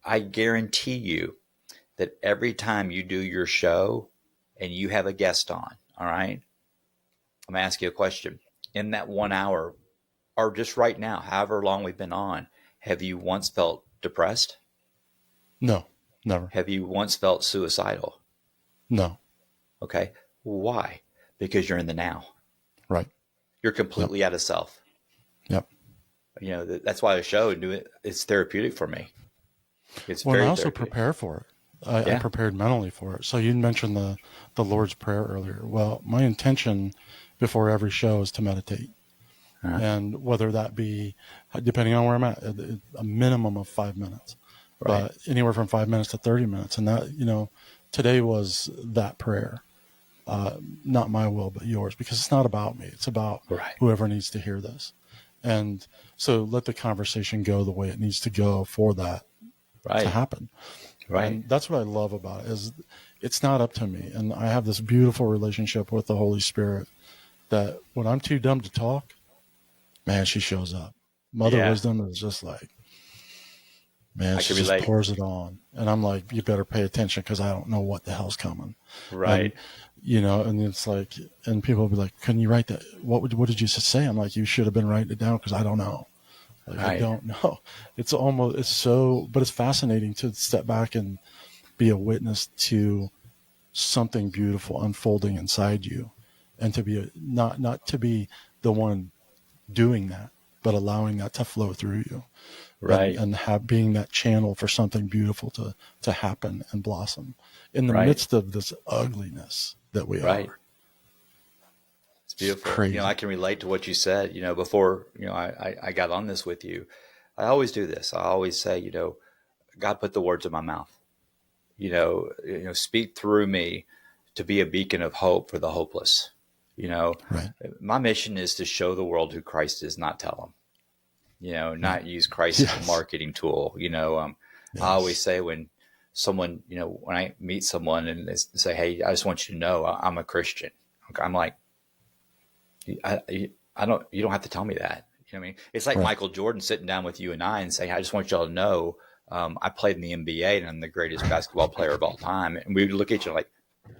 S2: I guarantee you that every time you do your show and you have a guest on, all right, I'm going to ask you a question. In that 1 hour, or just right now, however long we've been on, have you once felt depressed?
S1: No, never.
S2: Have you once felt suicidal?
S1: No.
S2: Okay. Why? Because you're in the now.
S1: Right.
S2: You're
S1: Yep.
S2: completely out of self.
S1: Yep.
S2: That's why the show is therapeutic for me. It's
S1: Well, and I
S2: very
S1: also
S2: therapeutic.
S1: prepare for it. I
S2: Yeah.
S1: prepared mentally for it. So you mentioned the Lord's Prayer earlier. Well, my intention before every show is to meditate.
S2: Uh-huh.
S1: And whether that be, depending on where I'm at, a minimum of 5 minutes,
S2: Right.
S1: but anywhere from 5 minutes to 30 minutes. And that, today was that prayer, not my will, but yours, because it's not about me. It's about
S2: Right.
S1: whoever needs to hear this. And so let the conversation go the way it needs to go for that to
S2: Right.
S1: happen.
S2: Right.
S1: And that's what I love about it, is it's not up to me. And I have this beautiful relationship with the Holy Spirit that when I'm too dumb to talk, man, she shows up. Mother
S2: Yeah.
S1: Wisdom is just like, man,
S2: I
S1: she
S2: can
S1: just
S2: relate.
S1: pours it on. And I'm like, you better pay attention because I don't know what the hell's coming. And,
S2: Right.
S1: and it's like, and people will be like, couldn't you write that? What did you say? I'm like, you should have been writing it down because I don't know. Like, I
S2: Right.
S1: don't know. But it's fascinating to step back and be a witness to something beautiful unfolding inside you, and to be not to be the one doing that, but allowing that to flow through you, and
S2: Right.
S1: being that channel for something beautiful to happen and blossom in the
S2: Right.
S1: midst of this ugliness that we
S2: Right.
S1: are.
S2: It's
S1: It's
S2: beautiful. I
S1: crazy.
S2: can relate to what you said, before, I got on this with you. I always do this. I always say, God put the words in my mouth, speak through me to be a beacon of hope for the hopeless. You know,
S1: Right.
S2: my mission is to show the world who Christ is, not tell them,
S1: Right.
S2: not use Christ as a
S1: Yes.
S2: marketing tool. I always
S1: Yes.
S2: say when someone, when I meet someone and they say, hey, I just want you to know I'm a Christian. I'm like, I don't, you don't have to tell me that. You know what I mean? It's like
S1: Right.
S2: Michael Jordan sitting down with you and I and saying, I just want y'all to know, I played in the NBA and I'm the greatest basketball player of all time. And we would look at you like,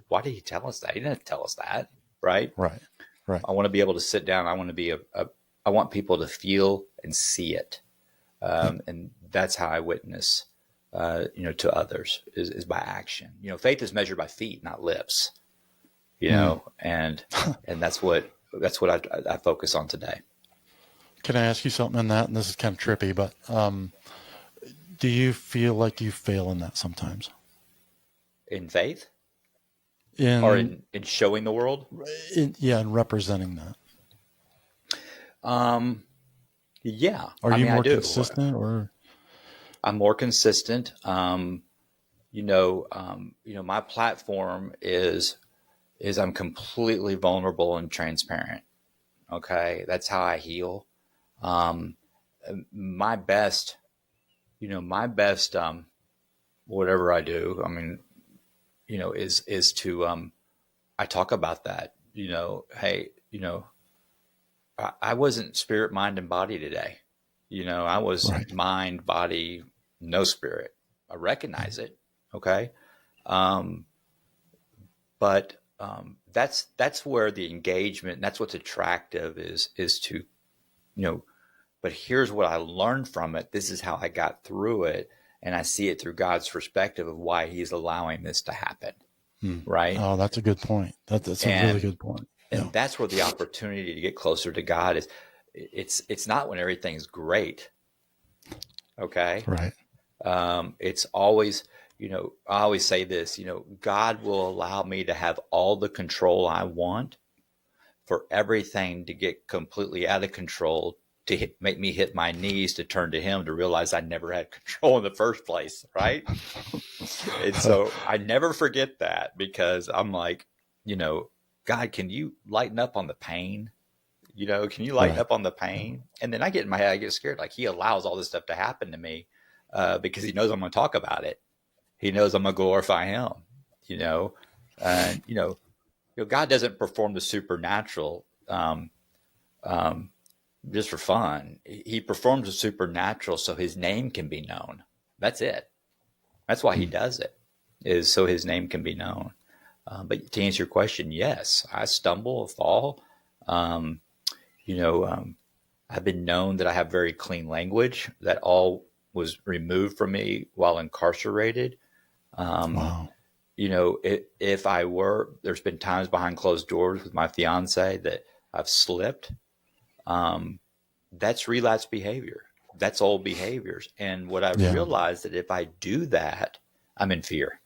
S2: why did he tell us that? He didn't tell us that. Right.
S1: Right. Right.
S2: I want to be able to sit down. I want to be I want people to feel and see it.
S1: Yep.
S2: And that's how I witness, to others is by action. Faith is measured by feet, not lips,
S1: Mm.
S2: and that's what I focus on today.
S1: Can I ask you something in that? And this is kind of trippy, but do you feel like you fail in that sometimes?
S2: In faith or
S1: In,
S2: in showing the world.
S1: yeah, in representing that.
S2: Yeah.
S1: Are
S2: I
S1: you
S2: mean, I
S1: more
S2: do.
S1: consistent or?
S2: I'm more consistent. My platform is I'm completely vulnerable and transparent. Okay. That's how I heal. Um, my best, whatever I do, I mean, is to, I talk about that, hey, I wasn't spirit, mind, and body today. I was
S1: Right.
S2: mind, body, no spirit. I recognize it. Okay. Um, but that's where the engagement, and that's what's attractive is to, you know, but here's what I learned from it. This is how I got through it. And I see it through God's perspective of why he's allowing this to happen. Right.
S1: Oh, that's a good point. That's a really good point. Yeah.
S2: And that's where the opportunity to get closer to God is. It's not when everything's great. Okay.
S1: Right.
S2: It's always, I always say this, God will allow me to have all the control I want for everything to get completely out of control, to make me hit my knees, to turn to him, to realize I never had control in the first place. Right. And so I never forget that, because I'm like, God, can you lighten up on the pain? Can you lighten up on the pain? And then I get in my head, I get scared. Like, he allows all this stuff to happen to me because he knows I'm going to talk about it. He knows I'm going to glorify him, and, God doesn't perform the supernatural just for fun. He performs the supernatural so his name can be known. That's it. That's why he does it, is so his name can be known. But to answer your question, yes, I stumble, fall. I've been known that I have very clean language. That all was removed from me while incarcerated.
S1: Wow.
S2: If I were, there's been times behind closed doors with my fiance that I've slipped. That's relapse behavior. That's old behaviors. And what I've realized, that if I do that, I'm in fear.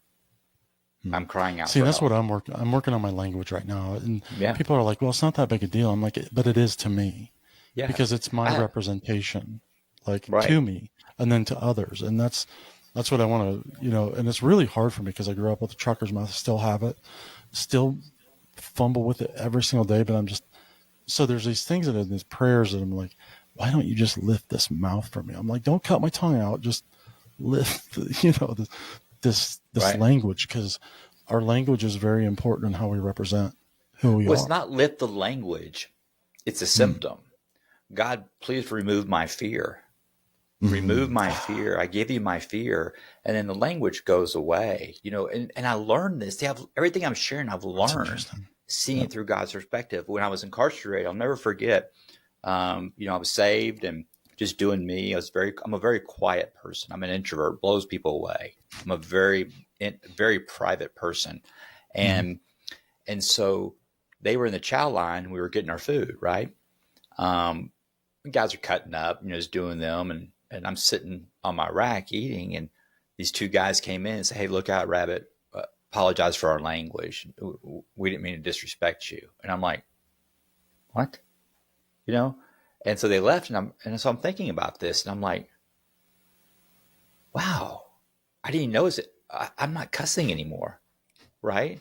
S2: I'm crying out.
S1: See, that's what I'm working. I'm working on my language right now, and people are like, "Well, it's not that big a deal." I'm like, "But it is to me, because it's my representation, to me, and then to others." And that's what I want to, and it's really hard for me because I grew up with a trucker's mouth. I still have it, still fumble with it every single day. But I'm just so there's these things and these prayers that I'm like, why don't you just lift this mouth for me? I'm like, don't cut my tongue out, just lift, this language, because our language is very important in how we represent who we are.
S2: It's not lift the language. It's a symptom. God, please remove my fear. Remove my fear. I give you my fear. And then the language goes away, and I learned this. Everything I'm sharing, I've learned seeing it through God's perspective. When I was incarcerated, I'll never forget, I was saved and just doing me. I'm a very quiet person. I'm an introvert, blows people away. I'm a very, very private person. And so they were in the chow line. We were getting our food, right? Guys are cutting up, just doing them. And I'm sitting on my rack eating. And these two guys came in and said, "Hey, look out, Rabbit. Apologize for our language. We didn't mean to disrespect you." And I'm like, what? And so they left, and so I'm thinking about this, and I'm like, wow, I didn't even notice it. I'm not cussing anymore, right?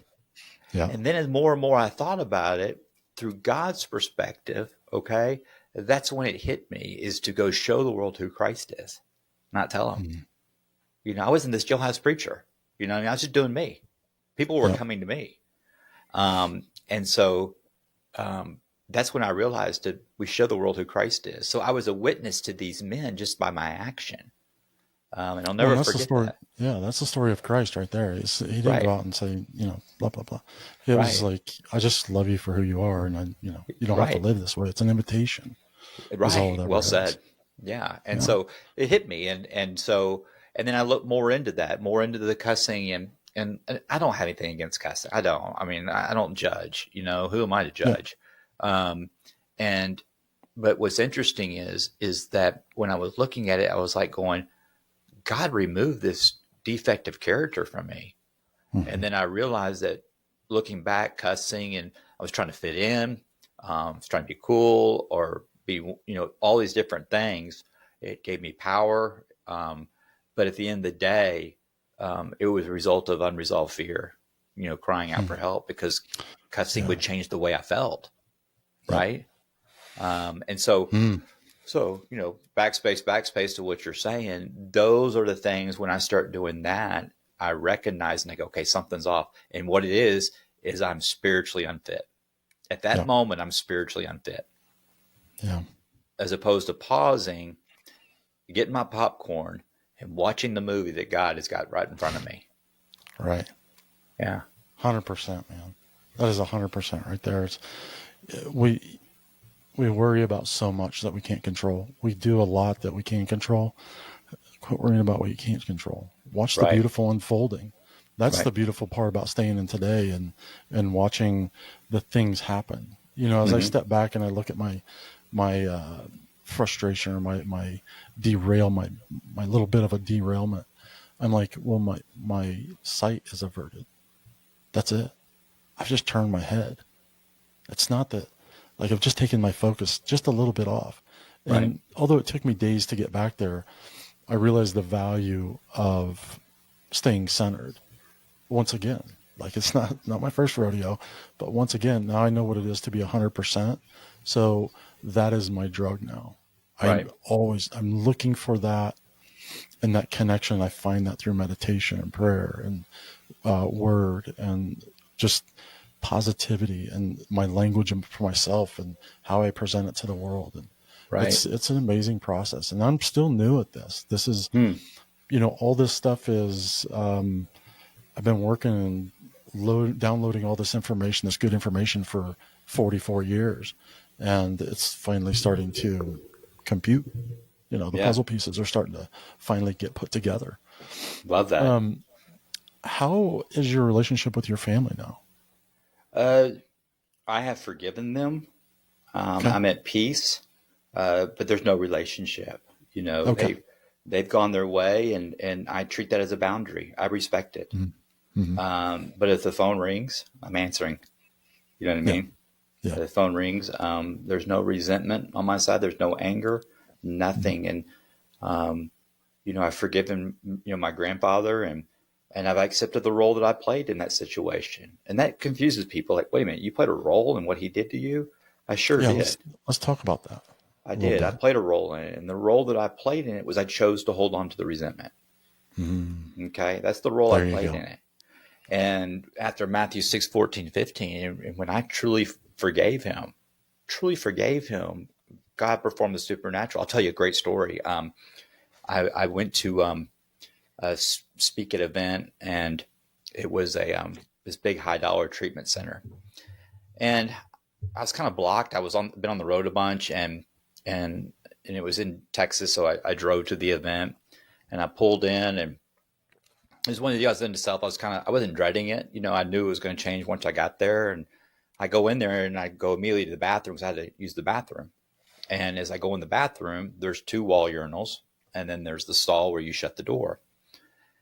S1: Yeah.
S2: And then as more and more I thought about it through God's perspective, okay, that's when it hit me, is to go show the world who Christ is, not tell them. I wasn't this jailhouse preacher. I was just doing me. People were coming to me. And so that's when I realized that we show the world who Christ is. So I was a witness to these men just by my action. And I'll never forget that.
S1: Yeah, that's the story of Christ right there. He didn't go out and say, blah, blah, blah. It was like, I just love you for who you are. And, you don't have to live this way. It's an invitation.
S2: Right. Well said. Yeah. And so it hit me. And then I looked more into that, more into the cussing. And I don't have anything against cussing. I don't. I mean, I don't judge. Who am I to judge? But what's interesting is that when I was looking at it, I was like going, God removed this defective character from me. And then I realized that looking back, cussing, and I was trying to fit in, I was trying to be cool or be, all these different things. It gave me power. But at the end of the day, it was a result of unresolved fear, crying out for help, because cussing would change the way I felt. Right. And so, backspace to what you're saying, those are the things when I start doing that, I recognize and I go, okay, something's off. And what it is I'm spiritually unfit. At that moment, I'm spiritually unfit.
S1: Yeah.
S2: As opposed to pausing, getting my popcorn and watching the movie that God has got right in front of me.
S1: Right.
S2: Yeah.
S1: 100%, man. That is 100% right there. We worry about so much that we can't control. We do a lot that we can't control. Quit worrying about what you can't control. Watch the
S2: Right.
S1: beautiful unfolding. That's
S2: Right.
S1: the beautiful part about staying in today and watching the things happen. As I
S2: Hmm.
S1: step back and I look at my frustration or my derail, my little bit of a derailment, I'm like, well, my sight is averted. That's it. I've just turned my head. It's not that, like, I've just taken my focus just a little bit off.
S2: Right.
S1: And although it took me days to get back there, I realized the value of staying centered once again. Like, it's not my first rodeo, but once again, now I know what it is to be 100%. So that is my drug now.
S2: Right.
S1: I'm looking for that and that connection. I find that through meditation and prayer and word and just positivity and my language for myself and how I present it to the world. And
S2: Right.
S1: it's an amazing process. And I'm still new at this. This is,
S2: Hmm.
S1: all this stuff is, I've been working and downloading all this information, this good information for 44 years. And it's finally starting to compute. The
S2: Yeah.
S1: puzzle pieces are starting to finally get put together.
S2: Love that.
S1: Um, how is your relationship with your family now?
S2: Uh, I have forgiven them.
S1: Okay.
S2: I'm at peace, but there's no relationship.
S1: Okay.
S2: They've gone their way, and I treat that as a boundary. I respect it.
S1: Mm-hmm.
S2: But if the phone rings, I'm answering. You know what I
S1: Yeah.
S2: mean?
S1: Yeah.
S2: The phone rings. There's no resentment on my side. There's no anger,
S1: Mm-hmm.
S2: nothing. And I've forgiven my grandfather, and I've accepted the role that I played in that situation. And that confuses people. Like, wait a minute, you played a role in what he did to you? I sure
S1: Yeah.
S2: did.
S1: Let's talk about that
S2: I
S1: a little
S2: did. I
S1: bit.
S2: played a role in it, and the role that I played in it was I chose to hold on to the resentment.
S1: Mm-hmm.
S2: Okay, that's the role I
S1: There you
S2: played
S1: go.
S2: in it. And after Matthew 6:14-15, and when I truly forgave him, God performed the supernatural. I'll tell you a great story. I went to speak at an event, and it was this big high dollar treatment center, and I was kind of blocked. I was been on the road a bunch, and it was in Texas, so I drove to the event, and I pulled in, and it was one of the guys into self. I wasn't dreading it. I knew it was going to change once I got there, and I go in there and I go immediately to the bathroom because I had to use the bathroom. And as I go in the bathroom, there's two wall urinals, and then there's the stall where you shut the door.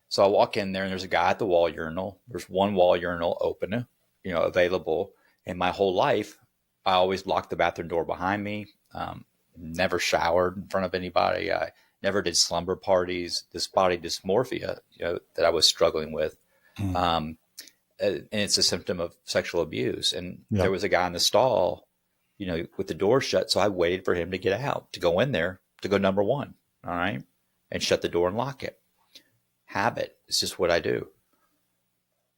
S2: So I walk in there, and there's a guy at the wall urinal. There's one wall urinal open, available. And my whole life, I always locked the bathroom door behind me. Never showered in front of anybody. I never did slumber parties. This body dysmorphia, that I was struggling with,
S1: Mm.
S2: and it's a symptom of sexual abuse. And
S1: Yeah.
S2: there was a guy in the stall, with the door shut. So I waited for him to get out, to go in there, to go number one. All right. And shut the door and lock it. Habit. It's just what I do.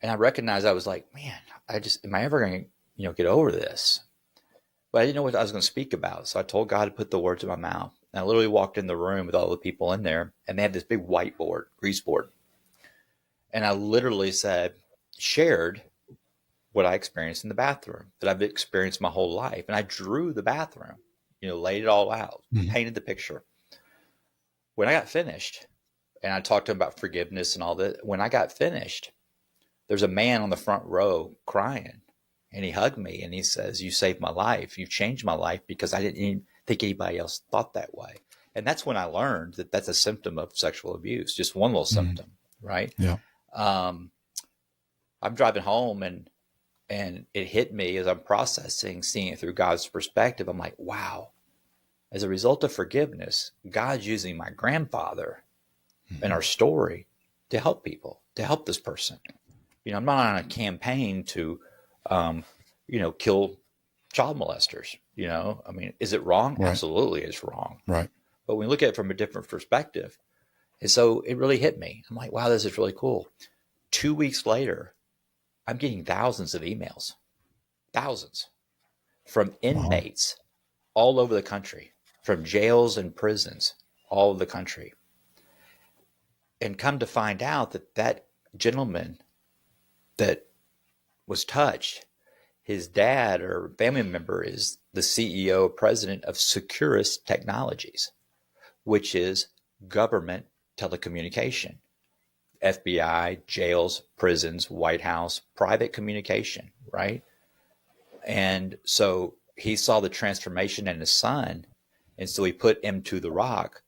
S2: And I recognized, I was like, man, am I ever going to, get over this? But I didn't know what I was going to speak about. So I told God to put the words in my mouth. And I literally walked in the room with all the people in there, and they had this big whiteboard, grease board. And I literally shared what I experienced in the bathroom, that I've experienced my whole life. And I drew the bathroom, laid it all out,
S1: Mm-hmm.
S2: painted the picture. When I got finished, and I talked to him about forgiveness and all that, when I got finished, there's a man on the front row crying, and he hugged me and he says, "You saved my life. You changed my life because I didn't even think anybody else thought that way." And that's when I learned that that's a symptom of sexual abuse, just one little
S1: Mm-hmm.
S2: symptom, right?
S1: Yeah.
S2: Um, I'm driving home, and it hit me as I'm processing, seeing it through God's perspective. I'm like, wow, as a result of forgiveness, God's using my grandfather and
S1: Mm-hmm.
S2: our story to help people, to help this person. I'm not on a campaign to, kill child molesters. I mean, is it wrong?
S1: Right.
S2: Absolutely, it's wrong.
S1: Right.
S2: But when we look at it from a different perspective, and so it really hit me. I'm like, wow, this is really cool. 2 weeks later, I'm getting thousands of emails, thousands from
S1: Wow.
S2: inmates all over the country, from jails and prisons all over the country. And come to find out that gentleman that was touched, his dad or family member is the CEO, president of Securus Technologies, which is government telecommunication, FBI, jails, prisons, White House, private communication, right? And so he saw the transformation in his son. And so he put Into the Rock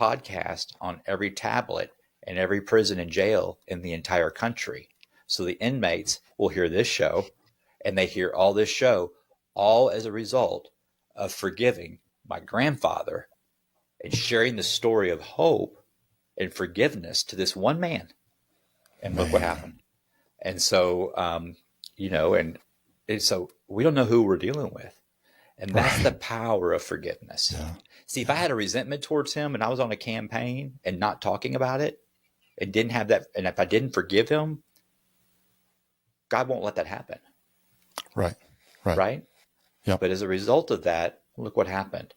S2: podcast on every tablet and every prison and jail in the entire country. So the inmates will hear this show, and they hear all this show, all as a result of forgiving my grandfather and sharing the story of hope and forgiveness to this one man. And look what happened. And so, and so we don't know who we're dealing with. And that's the power of forgiveness.
S1: Yeah.
S2: See, if I had a resentment towards him and I was on a campaign and not talking about it and didn't have that, and if I didn't forgive him, God won't let that happen.
S1: Right.
S2: Yep. But as a result of that, look what happened.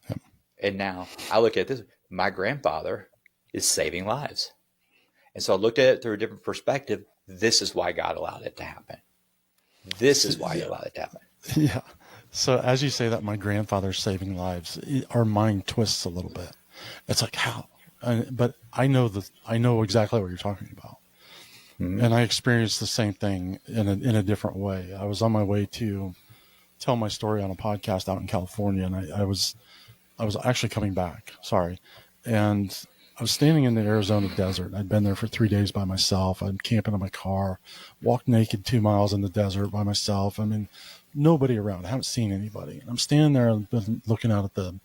S1: Yep.
S2: And now I look at this, my grandfather is saving lives. And so I looked at it through a different perspective. This is why God allowed it to happen. This is why he allowed it to happen.
S1: Yeah. So as you say that, my grandfather's saving lives, our mind twists a little bit. It's like, how? But I know exactly what you're talking about. Mm-hmm. And I experienced the same thing in a different way. I was on my way to tell my story on a podcast out in California, and I was actually coming back. Sorry. And I was standing in the Arizona desert. I'd been there for 3 days by myself. I'm camping in my car, walked naked 2 miles in the desert by myself. I mean, nobody around. I haven't seen anybody. And I'm standing there looking out at the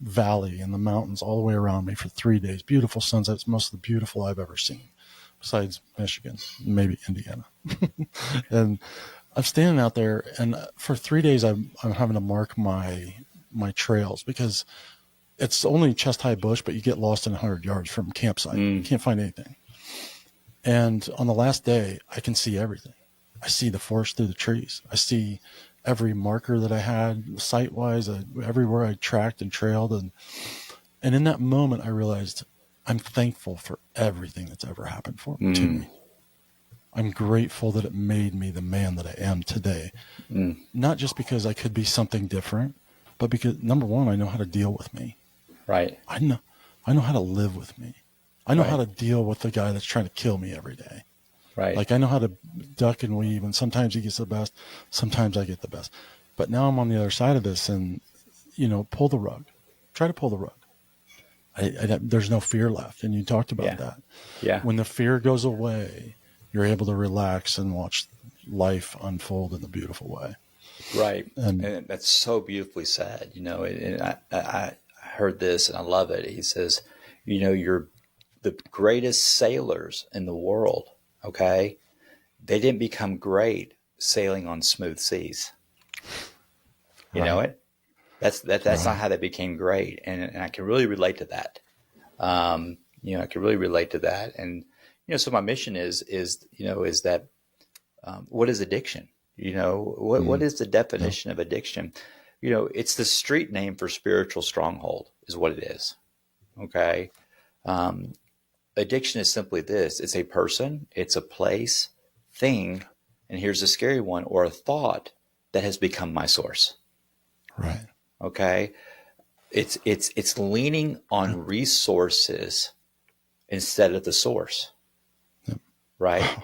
S1: valley and the mountains all the way around me for 3 days. Beautiful sunsets, most of the beautiful I've ever seen, besides Michigan, maybe Indiana. And I'm standing out there, and for 3 days I'm having to mark my trails because it's only chest-high bush, but you get lost in 100 yards from campsite. You can't find anything. And on the last day, I can see everything. I see the forest through the trees. I see every marker that I had sight-wise, everywhere I tracked and trailed. And in that moment, I realized I'm thankful for everything that's ever happened to me. I'm grateful that it made me the man that I am today. Not just because I could be something different, but because, number one, I know how to deal with me.
S2: Right.
S1: I know how to live with me. I know how to deal with the guy that's trying to kill me every day.
S2: Right.
S1: Like I know how to duck and weave, and sometimes he gets the best, sometimes I get the best. But now I'm on the other side of this, and pull the rug. Try to pull the rug. There's no fear left, and you talked about that.
S2: Yeah.
S1: When the fear goes away, you're able to relax and watch life unfold in a beautiful way.
S2: Right. And that's so beautifully said. And I heard this and I love it. He says, you're the greatest sailors in the world. Okay. They didn't become great sailing on smooth seas. You know it? That's not how they became great. And I can really relate to that. I can really relate to that. And, so my mission is that, what is addiction? What is the definition of addiction? It's the street name for spiritual stronghold is what it is. Okay. Addiction is simply this. It's a person, it's a place, thing, and here's the scary one, or a thought that has become my source.
S1: Right.
S2: Okay. It's leaning on resources instead of the source. Yep. Right.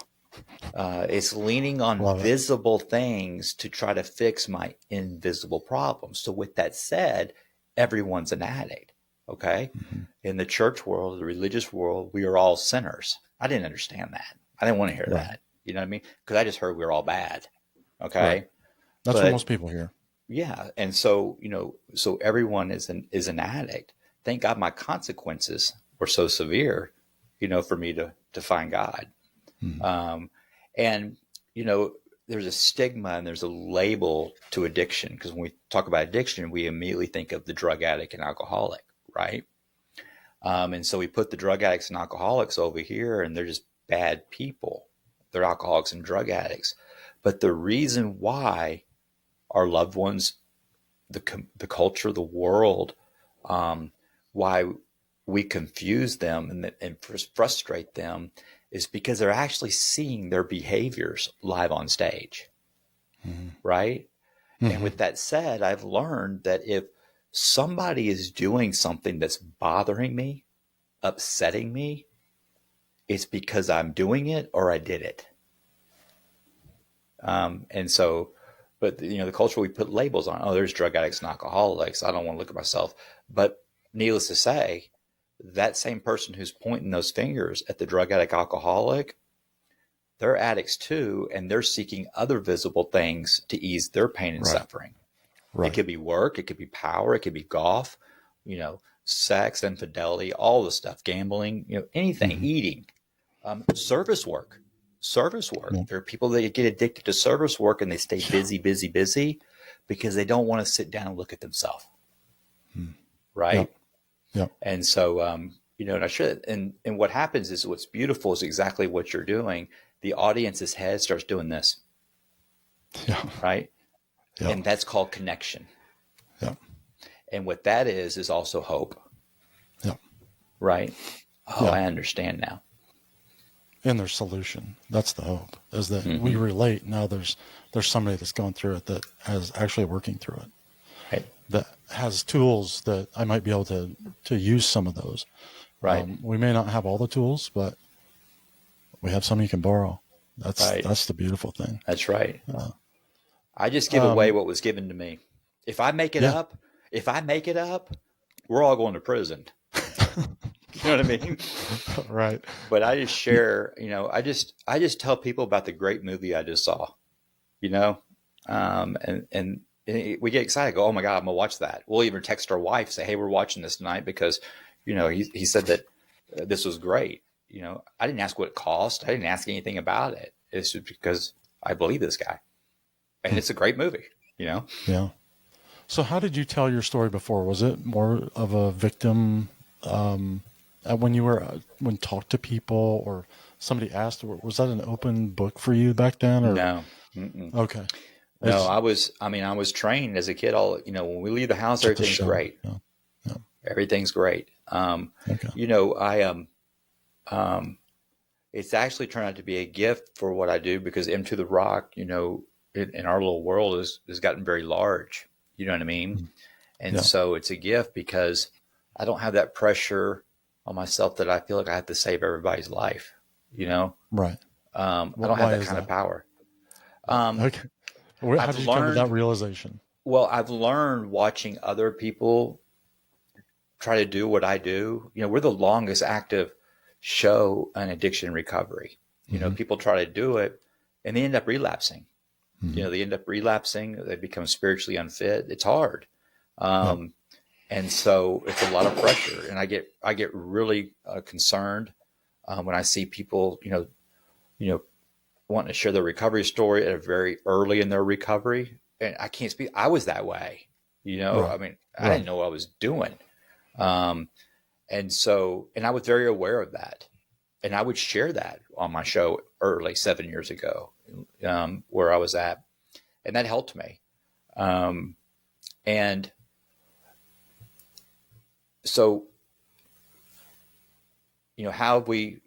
S2: It's leaning on visible things to try to fix my invisible problems. So with that said, everyone's an addict. Okay. Mm-hmm. In the church world, the religious world, we are all sinners. I didn't understand that. I didn't want to hear that. You know what I mean? Because I just heard we were all bad. Okay.
S1: Right. That's what most people hear.
S2: Yeah. And so, so everyone is an addict. Thank God my consequences were so severe, for me to find God. Mm-hmm. And, there's a stigma and there's a label to addiction, because when we talk about addiction, we immediately think of the drug addict and alcoholic, right? And so we put the drug addicts and alcoholics over here, and they're just bad people. They're alcoholics and drug addicts. But the reason why our loved ones, the culture, the world, why we confuse them and frustrate them is because they're actually seeing their behaviors live on stage. right? And
S1: Mm-hmm.
S2: with that said, I've learned that if somebody is doing something that's bothering me, upsetting me, it's because I'm doing it or I did it. And so, but the culture, we put labels on. Oh, there's drug addicts and alcoholics. I don't want to look at myself. But needless to say, that same person who's pointing those fingers at the drug addict, alcoholic, they're addicts too, and they're seeking other visible things to ease their pain and
S1: Right.
S2: suffering. It
S1: Right.
S2: could be work, it could be power, it could be golf, sex, infidelity, all the stuff, gambling, anything,
S1: Mm-hmm.
S2: eating, service work. Service work.
S1: Yeah.
S2: There are people that get addicted to service work and they stay busy, busy, busy because they don't want to sit down and look at themselves.
S1: Yep.
S2: Right.
S1: Yep.
S2: And so, and I should, and what happens is what's beautiful is exactly what you're doing. The audience's head starts doing this.
S1: Yeah.
S2: Right.
S1: Yep.
S2: And that's called connection.
S1: Yep.
S2: And what that is also hope.
S1: Yep.
S2: Right. Oh,
S1: Yeah.
S2: I understand now.
S1: And their solution. That's the hope, is that we relate. Now there's somebody that's going through it that has actually working through it.
S2: Right.
S1: That has tools that I might be able to use some of those.
S2: Right.
S1: We may not have all the tools, but we have some you can borrow. That's the beautiful thing.
S2: That's right. I just give away what was given to me. If I make it up, we're all going to prison. You know what I mean?
S1: Right.
S2: But I just share, I just tell people about the great movie I just saw, and we get excited, go, oh my God, I'm gonna watch that. We'll even text our wife, say, hey, we're watching this tonight because, he said that this was great. I didn't ask what it cost. I didn't ask anything about it. It's just because I believe this guy, and it's a great movie,
S1: Yeah. So how did you tell your story before? Was it more of a victim, when talked to people or somebody asked, or was that an open book for you back then? Or?
S2: No. Mm-mm.
S1: Okay.
S2: No, I was trained as a kid. When we leave the house, everything's great.
S1: Yeah. Yeah.
S2: Everything's great.
S1: Okay.
S2: It's actually turned out to be a gift for what I do because Into the Rock, in our little world has gotten very large. You know what I mean? And so it's a gift because I don't have that pressure on myself that I feel like I have to save everybody's life,
S1: Right.
S2: I don't have that kind of power.
S1: Okay. How did you come to that realization?
S2: Well, I've learned watching other people try to do what I do. We're the longest active show on addiction recovery. People try to do it and they end up relapsing. They end up relapsing. They become spiritually unfit. It's hard. And so it's a lot of pressure. And I get really concerned when I see people, wanting to share their recovery story at a very early in their recovery. And I can't speak. I was that way,
S1: Right.
S2: I mean, I didn't know what I was doing. And I was very aware of that. And I would share that on my show early 7 years ago, where I was at, and that helped me. And so, how have we,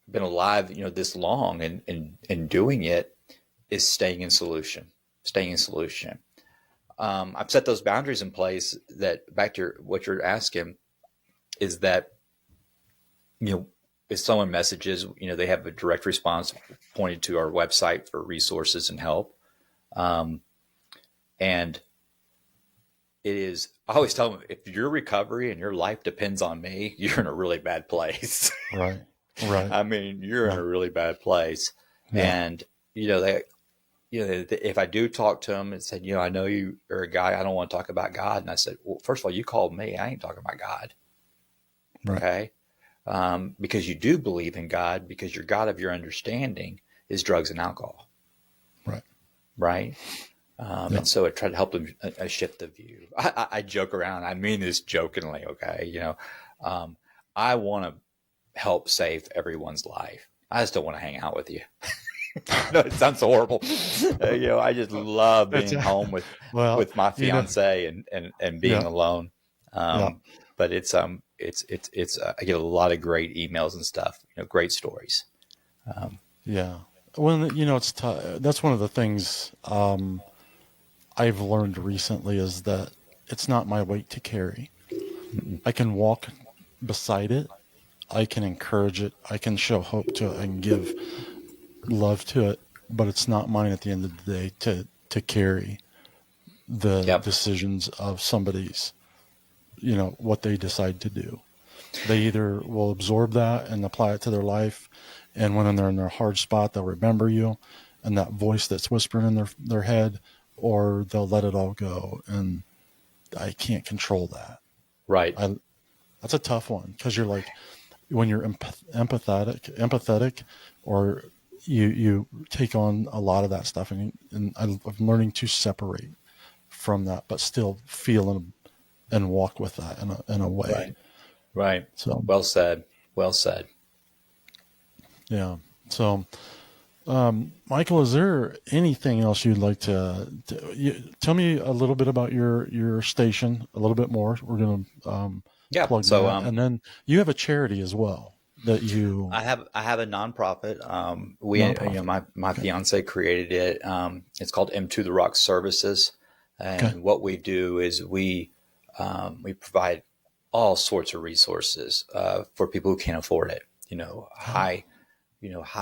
S2: been alive, this long and doing it is staying in solution. I've set those boundaries in place that, back to what you're asking, is that, if someone messages, they have a direct response pointed to our website for resources and help. And it is, I always tell them, if your recovery and your life depends on me, you're in a really bad place.
S1: Right. Right.
S2: I mean, you're in a really bad place.
S1: Yeah.
S2: And, if I do talk to them and said, I know you are a guy, I don't want to talk about God. And I said, well, first of all, you called me. I ain't talking about God.
S1: Right.
S2: Okay. Because you do believe in God, because your God of your understanding is drugs and alcohol.
S1: Right.
S2: Right. And so I try to help them shift the view. I joke around. I mean this jokingly. Okay. I want to help save everyone's life. I just don't want to hang out with you. No, it sounds horrible. I just love being home with my fiance and being alone. But it's I get a lot of great emails and stuff, great stories.
S1: Yeah. when it's tough. That's one of the things I've learned recently is that it's not my weight to carry. I can walk beside it. I can encourage it. I can show hope to it. I can give love to it, but it's not mine at the end of the day to carry the
S2: Yep.
S1: decisions of somebody's, what they decide to do. They either will absorb that and apply it to their life, and when they're in their hard spot, they'll remember you and that voice that's whispering in their head, or they'll let it all go. And I can't control that.
S2: Right.
S1: That's a tough one, because you're like, when you're empathetic, or you take on a lot of that stuff, and I'm learning to separate from that, but still feel and walk with that in a way.
S2: Right. Right.
S1: So
S2: Well said. Well said.
S1: yeah. So Michael, is there anything else you'd like to tell me a little bit about your station, a little bit more? We're going to
S2: Yeah.
S1: plug
S2: So,
S1: that. And then you have a charity as well that you.
S2: I have a nonprofit. My
S1: Okay.
S2: fiance created it. It's called M to the Rock Services, and
S1: Okay.
S2: what we do is we provide all sorts of resources for people who can't afford it. High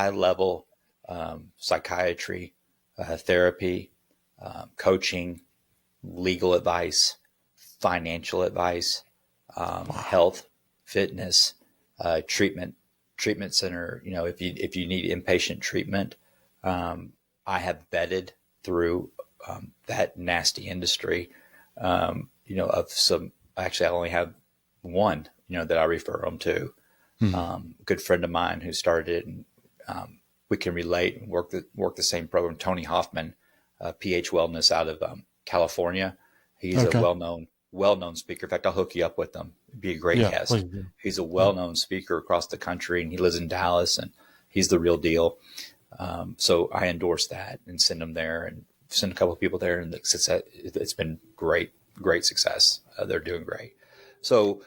S2: level psychiatry, therapy, coaching, legal advice, financial advice, health, fitness, treatment center. If you need inpatient treatment, I have vetted through that nasty industry. Of some, actually, I only have one, that I refer them to. A good friend of mine who started it, and we can relate and work the same program. Tony Hoffman, PH Wellness out of California. He's
S1: Okay.
S2: a well-known speaker. In fact, I'll hook you up with him. It'd be a great
S1: Yeah,
S2: guest.
S1: please do.
S2: He's a well-known speaker across the country, and he lives in Dallas, and he's the real deal. So I endorse that and send him there, and send a couple of people there, and it's been great success. They're doing great. So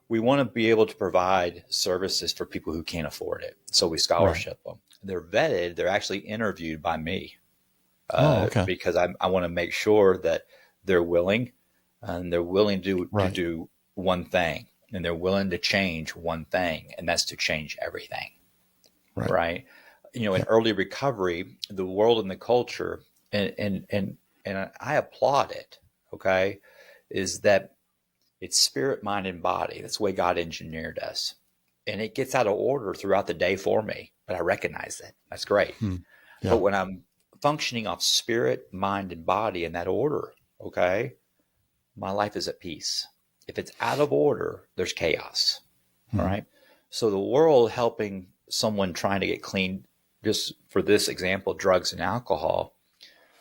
S2: we want to be able to provide services for people who can't afford it. So we scholarship them. They're vetted. They're actually interviewed by me
S1: Okay.
S2: because I want to make sure that they're willing, and they're willing to
S1: Right.
S2: do one thing, and they're willing to change one thing, and that's to change everything.
S1: Right.
S2: Right. In early recovery, the world and the culture, and I applaud it. Okay. Is that it's spirit, mind, and body. That's the way God engineered us. And it gets out of order throughout the day for me, but I recognize it. That's great.
S1: Yeah.
S2: But when I'm functioning off spirit, mind, and body in that order, okay, my life is at peace. If it's out of order, there's chaos. All right. So the world helping someone trying to get clean, just for this example, drugs and alcohol,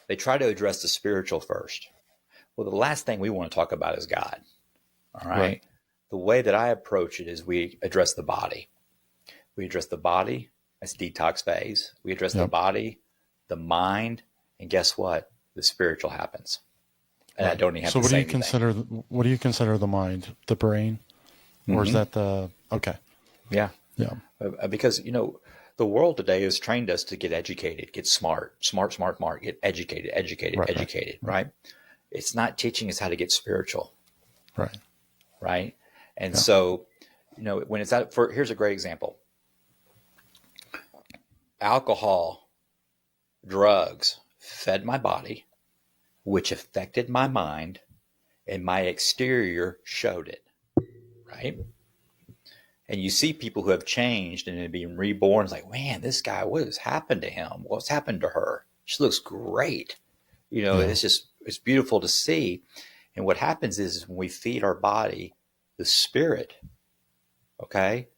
S2: they try to address the spiritual first. Well, the last thing we want to talk about is God. All right.
S1: Right.
S2: The way that I approach it is we address the body. We address the body. That's detox phase. We address the body, the mind, and guess what? The spiritual happens. And I don't even have
S1: So
S2: to
S1: what do
S2: say
S1: you
S2: anything.
S1: consider? What do you consider the mind? The brain, or is that the? Okay.
S2: Yeah.
S1: Yeah.
S2: Because, the world today has trained us to get educated, get smart, get educated, right? It's not teaching us how to get spiritual.
S1: Right.
S2: Right. And so, when it's out here's a great example. Alcohol, drugs fed my body, which affected my mind, and my exterior showed it. Right. And you see people who have changed and have been reborn. It's like, man, this guy, what has happened to him? What's happened to her? She looks great. It's beautiful to see. And what happens is when we feed our body the spirit, okay,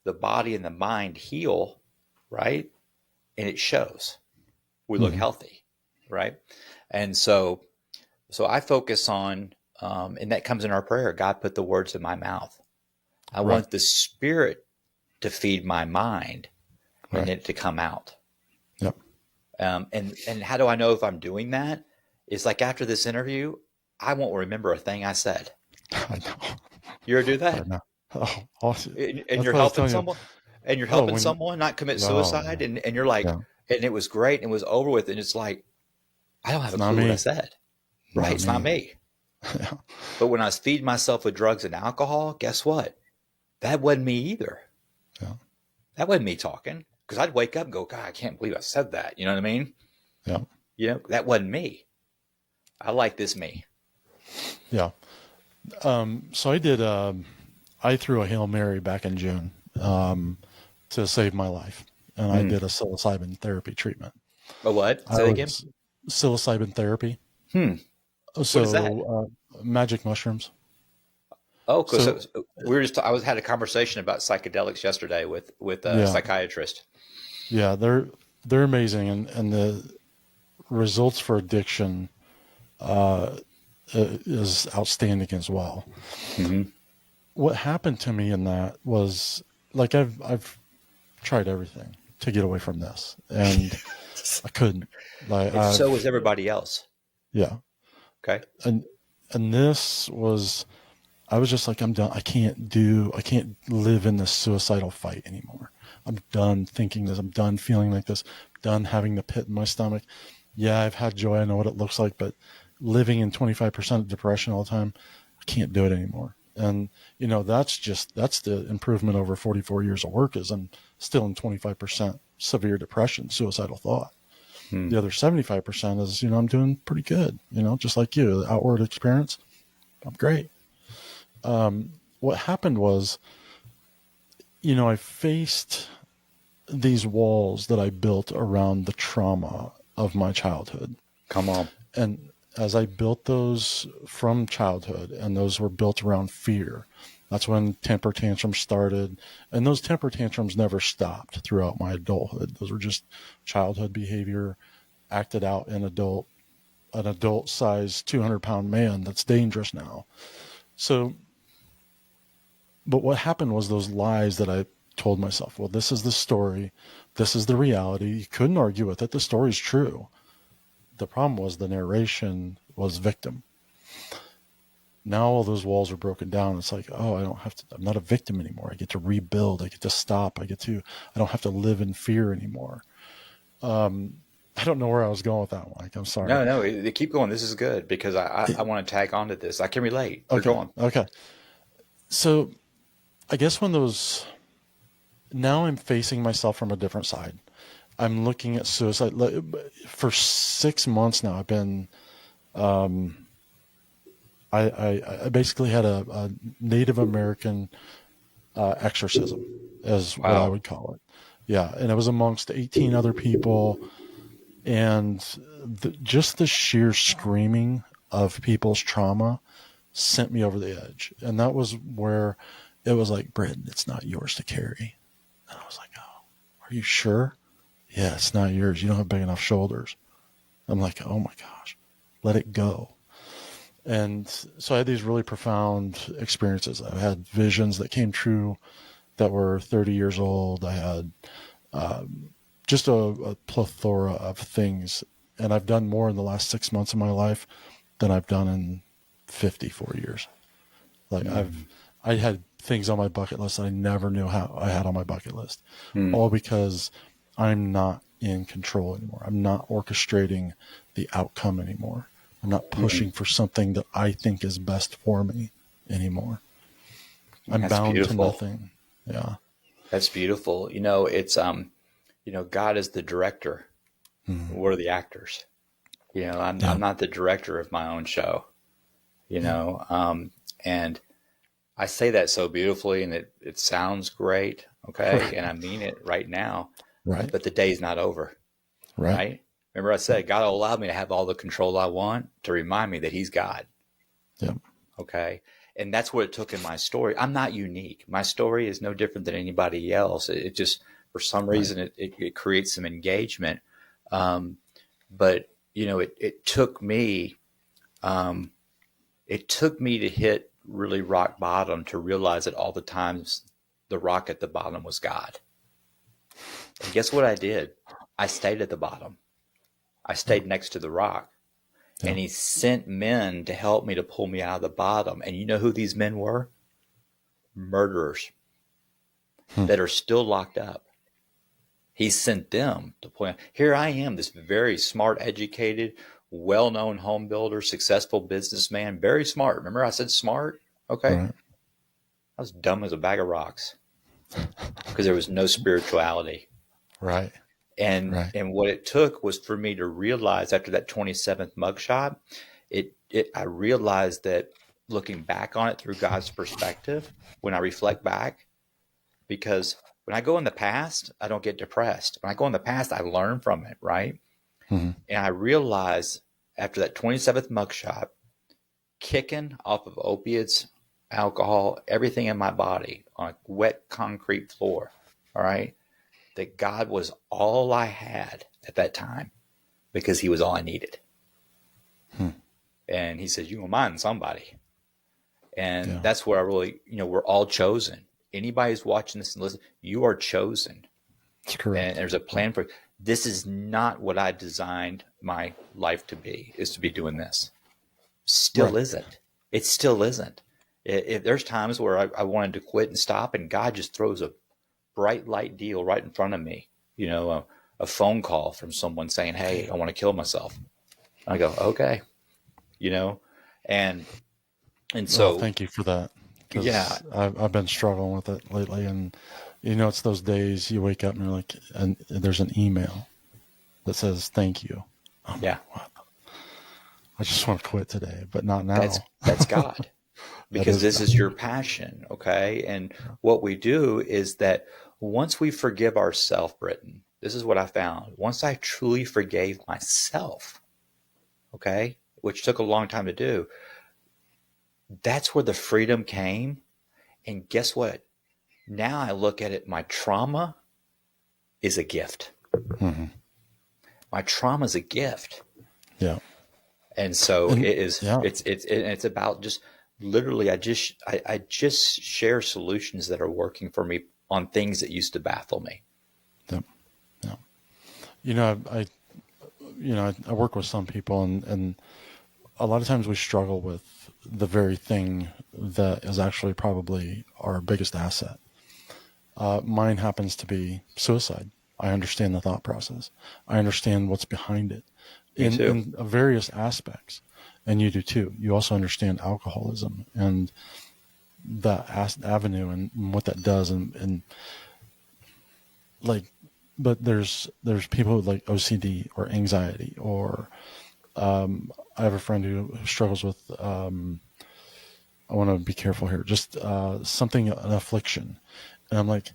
S2: the body and the mind heal, right? And it shows. We look healthy, right? And so I focus on, and that comes in our prayer. God put the words in my mouth. I want the spirit to feed my mind and it to come out.
S1: Yep.
S2: And how do I know if I'm doing that? It's like after this interview, I won't remember a thing I said.
S1: I know.
S2: You ever do that?
S1: I know. Oh, awesome.
S2: And
S1: That's
S2: you're
S1: what I was
S2: helping
S1: telling you.
S2: someone, and you're helping
S1: when
S2: someone not commit
S1: oh,
S2: suicide, and you're like,
S1: yeah.
S2: and it was great and it was over with. And it's like, I don't have a
S1: Not
S2: clue what
S1: me.
S2: I said. Right.
S1: Not
S2: It's not
S1: me.
S2: me.
S1: Yeah.
S2: But when I was feeding myself with drugs and alcohol, guess what? That wasn't me either.
S1: Yeah.
S2: That wasn't me talking. Because I'd wake up and go, God, I can't believe I said that. You know what I mean?
S1: Yeah.
S2: That wasn't me. I like this me.
S1: Yeah. So I threw a Hail Mary back in June to save my life. And I did a psilocybin therapy treatment.
S2: But what?
S1: I
S2: Say that again?
S1: was psilocybin therapy.
S2: Hmm. What is that?
S1: So magic mushrooms.
S2: Oh, because
S1: So
S2: we were I had a conversation about psychedelics yesterday with a
S1: yeah,
S2: psychiatrist.
S1: yeah, they're amazing, and the results for addiction is outstanding as well.
S2: Mm-hmm.
S1: What happened to me in that was like I've tried everything to get away from this, and I couldn't. Like
S2: And so was everybody else.
S1: yeah,
S2: Okay.
S1: and this was I was just like, I'm done. I can't live in this suicidal fight anymore. I'm done thinking this. I'm done feeling like this. I'm done having the pit in my stomach. Yeah, I've had joy. I know what it looks like, but living in 25% depression all the time, I can't do it anymore. And, that's the improvement over 44 years of work is I'm still in 25% severe depression, suicidal thought.
S2: Hmm.
S1: The other 75% is, I'm doing pretty good, just like you, the outward experience. I'm great. What happened was, I faced these walls that I built around the trauma of my childhood.
S2: Come on.
S1: And as I built those from childhood, and those were built around fear, that's when temper tantrums started. And those temper tantrums never stopped throughout my adulthood. Those were just childhood behavior acted out in an adult sized 200-pound man that's dangerous now. So, but what happened was those lies that I told myself, well, this is the story. This is the reality. You couldn't argue with it. The story's true. The problem was the narration was victim. Now all those walls are broken down. It's like, oh, I'm not a victim anymore. I get to rebuild. I get to stop. I don't have to live in fear anymore. I don't know where I was going with that one. Like, I'm sorry.
S2: No, keep going. This is good because I want to tag onto this. I can relate. You're
S1: Okay.
S2: going.
S1: Okay. So I guess now I'm facing myself from a different side. I'm looking at suicide. For 6 months now, I've been, I basically had a Native American exorcism, is what I
S2: Wow.
S1: would call it. Yeah, and it was amongst 18 other people, and just the sheer screaming of people's trauma sent me over the edge. And that was where it was like, Britton, it's not yours to carry. And I was like, oh, are you sure? Yeah, it's not yours. You don't have big enough shoulders. I'm like, oh my gosh, let it go. And so I had these really profound experiences. I had visions that came true that were 30 years old. I had just a plethora of things. And I've done more in the last 6 months of my life than I've done in 54 years. Like I had things on my bucket list that I never knew how I had on my bucket list, all because I'm not in control anymore. I'm not orchestrating the outcome anymore. I'm not pushing for something that I think is best for me anymore. I'm
S2: That's
S1: bound to
S2: beautiful.
S1: nothing. Yeah.
S2: That's beautiful. It's God is the director. We're the actors. I'm not the director of my own show. And I say that so beautifully, and it sounds great. Okay, and I mean it right now.
S1: Right.
S2: But the day's not over.
S1: Right.
S2: Right. Remember, I said God will allow me to have all the control I want to remind me that He's God.
S1: Yeah.
S2: Okay. And that's what it took in my story. I'm not unique. My story is no different than anybody else. It just, for some reason, it creates some engagement. But it took me, to hit really rock bottom to realize that all the times the rock at the bottom was God. And guess what I did? I stayed at the bottom. I stayed next to the rock.
S1: Yeah.
S2: And He sent men to help me to pull me out of the bottom. And you know who these men were? Murderers that are still locked up. He sent them to point. Here I am, this very smart, educated, well-known home builder, successful businessman, very smart. Remember I said smart? Okay.
S1: Right.
S2: I was dumb as a bag of rocks because there was no spirituality.
S1: Right.
S2: And
S1: Right.
S2: and what it took was for me to realize after that 27th mugshot, I realized that looking back on it through God's perspective, when I reflect back, because when I go in the past, I don't get depressed. When I go in the past, I learn from it, right?
S1: Mm-hmm.
S2: And I realized after that 27th mugshot, kicking off of opiates, alcohol, everything in my body on a wet concrete floor, all right, that God was all I had at that time because he was all I needed.
S1: Hmm.
S2: And he says, you will mind somebody. And
S1: Yeah.
S2: that's where I really, we're all chosen. Anybody who's watching this and listening, you are chosen.
S1: That's correct.
S2: And there's a plan for this. Is not what I designed my life to be, is to be doing this. Still
S1: Right.
S2: isn't. It still isn't. If there's times where I wanted to quit and stop, and God just throws a bright light deal right in front of me, a phone call from someone saying, hey, I want to kill myself. I go, okay, and
S1: Oh,
S2: so,
S1: thank you for that.
S2: yeah,
S1: Because I've been struggling with it lately. And, it's those days you wake up and you're like, and there's an email that says, thank you. I'm
S2: yeah,
S1: like, what? I just want to quit today, but not
S2: that's
S1: now.
S2: God.
S1: That
S2: Because
S1: is
S2: this
S1: God.
S2: is your passion. Okay. And what we do is that once we forgive ourselves, Britton, this is what I found. Once I truly forgave myself, okay, which took a long time to do, that's where the freedom came. And guess what? Now I look at it, my trauma is a gift.
S1: Mm-hmm.
S2: My trauma is a gift.
S1: Yeah.
S2: And so
S1: And
S2: it is,
S1: yeah.
S2: it's about just literally, I just share solutions that are working for me on things that used to baffle me.
S1: Yeah. Yeah. I work with some people and a lot of times we struggle with the very thing that is actually probably our biggest asset. Mine happens to be suicide. I understand the thought process. I understand what's behind it
S2: Me too.
S1: in various aspects. And you do too. You also understand alcoholism and the avenue and what that does. And like, but there's people with like OCD or anxiety or I have a friend who struggles with I want to be careful here, just something, an affliction. And I'm like,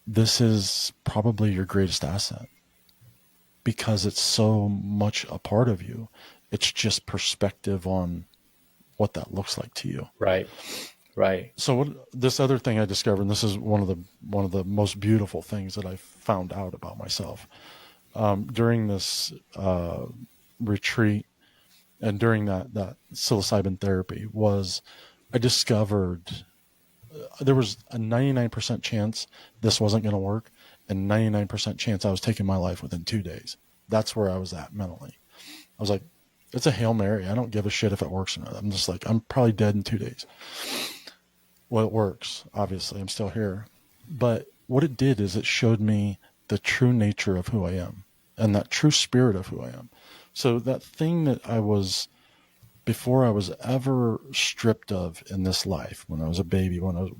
S1: this is probably your greatest asset because it's so much a part of you. It's just perspective on what that looks like to you.
S2: Right. Right.
S1: So this other thing I discovered, and this is one of the most beautiful things that I found out about myself during this retreat and during that psilocybin therapy was I discovered there was a 99% chance this wasn't going to work and 99% chance I was taking my life within 2 days. That's where I was at mentally. I was like, it's a Hail Mary. I don't give a shit if it works or not. I'm just like, I'm probably dead in 2 days. Well, it works. Obviously, I'm still here. But what it did is it showed me the true nature of who I am and that true spirit of who I am. So that thing that I was before I was ever stripped of in this life, when I was a baby, when I was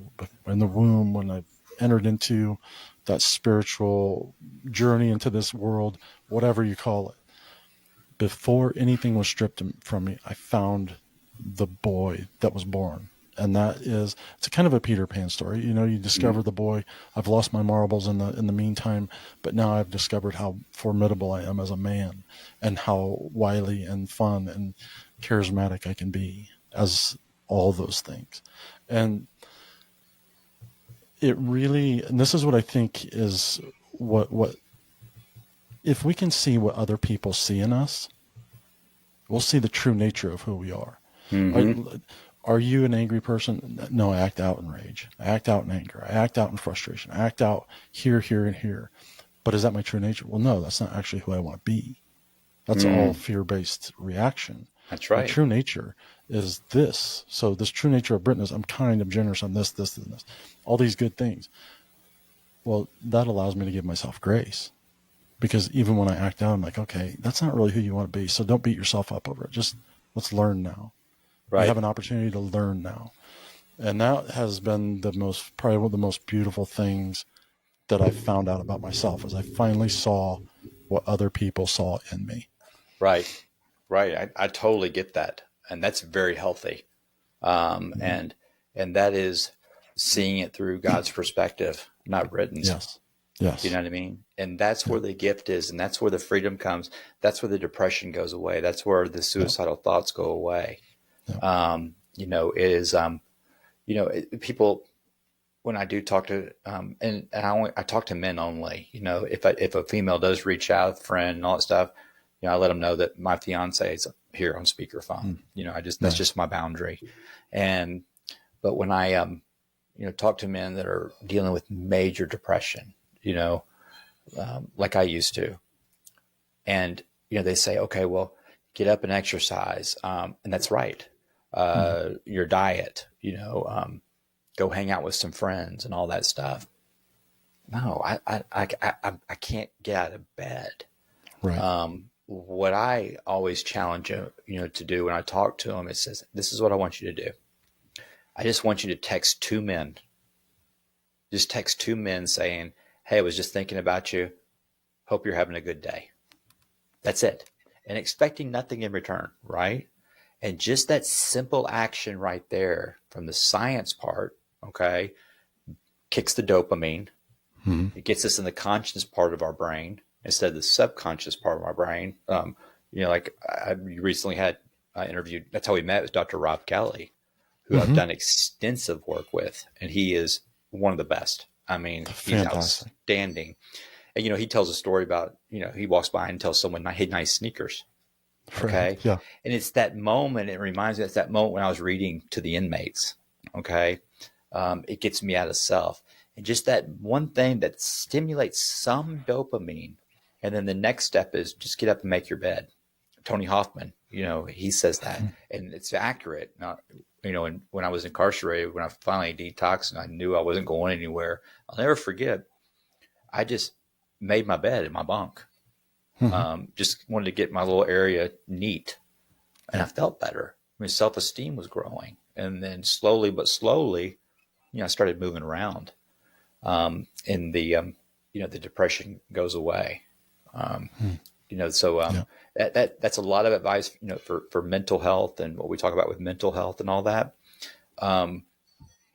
S1: in the womb, when I entered into that spiritual journey into this world, whatever you call it, before anything was stripped from me, I found the boy that was born. And that is, it's a kind of a Peter Pan story. You discover the boy. I've lost my marbles in the meantime, but now I've discovered how formidable I am as a man and how wily and fun and charismatic I can be as all those things. And it really, and this is what I think is what if we can see what other people see in us, we'll see the true nature of who we are.
S2: Mm-hmm.
S1: Are you an angry person? No, I act out in rage. I act out in anger. I act out in frustration. I act out here, here, and here. But is that my true nature? Well, no, that's not actually who I want to be. That's all fear-based reaction.
S2: That's
S1: My
S2: right.
S1: true nature is this. So this true nature of Britain is I'm kind, I'm generous, I'm this, and this. All these good things. Well, that allows me to give myself grace, because even when I act out, I'm like, okay, that's not really who you want to be. So don't beat yourself up over it. Just let's learn now. You
S2: Right.
S1: have an opportunity to learn now. And that has been probably one of the most beautiful things that I found out about myself, as I finally saw what other people saw in me.
S2: Right. Right. I totally get that. And that's very healthy.
S1: Mhm.
S2: And that is seeing it through God's perspective, not Britain's.
S1: Yes.
S2: You
S1: Yes.
S2: know what I mean? And that's
S1: Yeah.
S2: where the gift is, and that's where the freedom comes. That's where the depression goes away. That's where the
S1: Yeah.
S2: suicidal thoughts go away.
S1: Yeah.
S2: It is, people, when I do talk to, and I talk to men only, if a female does reach out, friend and all that stuff, I let them know that my fiance is here on speakerphone.
S1: Mm.
S2: That's
S1: Nice.
S2: just my boundary. But when I, talk to men that are dealing with major depression, like I used to, and, they say, okay, well, get up and exercise. And that's right.
S1: Mm.
S2: Your diet, go hang out with some friends and all that stuff. No, I can't get out of bed.
S1: Right.
S2: What I always challenge to do when I talk to them, it says, this is what I want you to do. I just want you to text two men. Just text two men saying, hey, I was just thinking about you. Hope you're having a good day. That's it. And expecting nothing in return, right? And just that simple action right there from the science part, okay, kicks the dopamine.
S1: Mm.
S2: It gets us in the conscious part of our brain instead of the subconscious part of our brain. Like I recently had interviewed, that's how we met, was Dr. Rob Kelly, who I've
S1: Mm-hmm.
S2: done extensive work with. And he is one of the best. I mean, he's
S1: Fantastic.
S2: outstanding. And, he tells a story about, he walks by and tells someone, hey, nice sneakers.
S1: Right.
S2: Okay.
S1: Yeah.
S2: And it's that moment, it reminds me, it's that moment when I was reading to the inmates. Okay. It gets me out of self. And just that one thing that stimulates some dopamine. And then the next step is just get up and make your bed. Tony Hoffman, he says that, and it's accurate. Now, and when I was incarcerated, when I finally detoxed and I knew I wasn't going anywhere, I'll never forget. I just made my bed in my bunk.
S1: Mm-hmm.
S2: Just wanted to get my little area neat, and I
S1: Yeah.
S2: felt better. My self-esteem was growing, and then slowly but slowly, I started moving around, and the depression goes away.
S1: Mm.
S2: So
S1: Yeah.
S2: that's a lot of advice, for mental health and what we talk about with mental health and all that.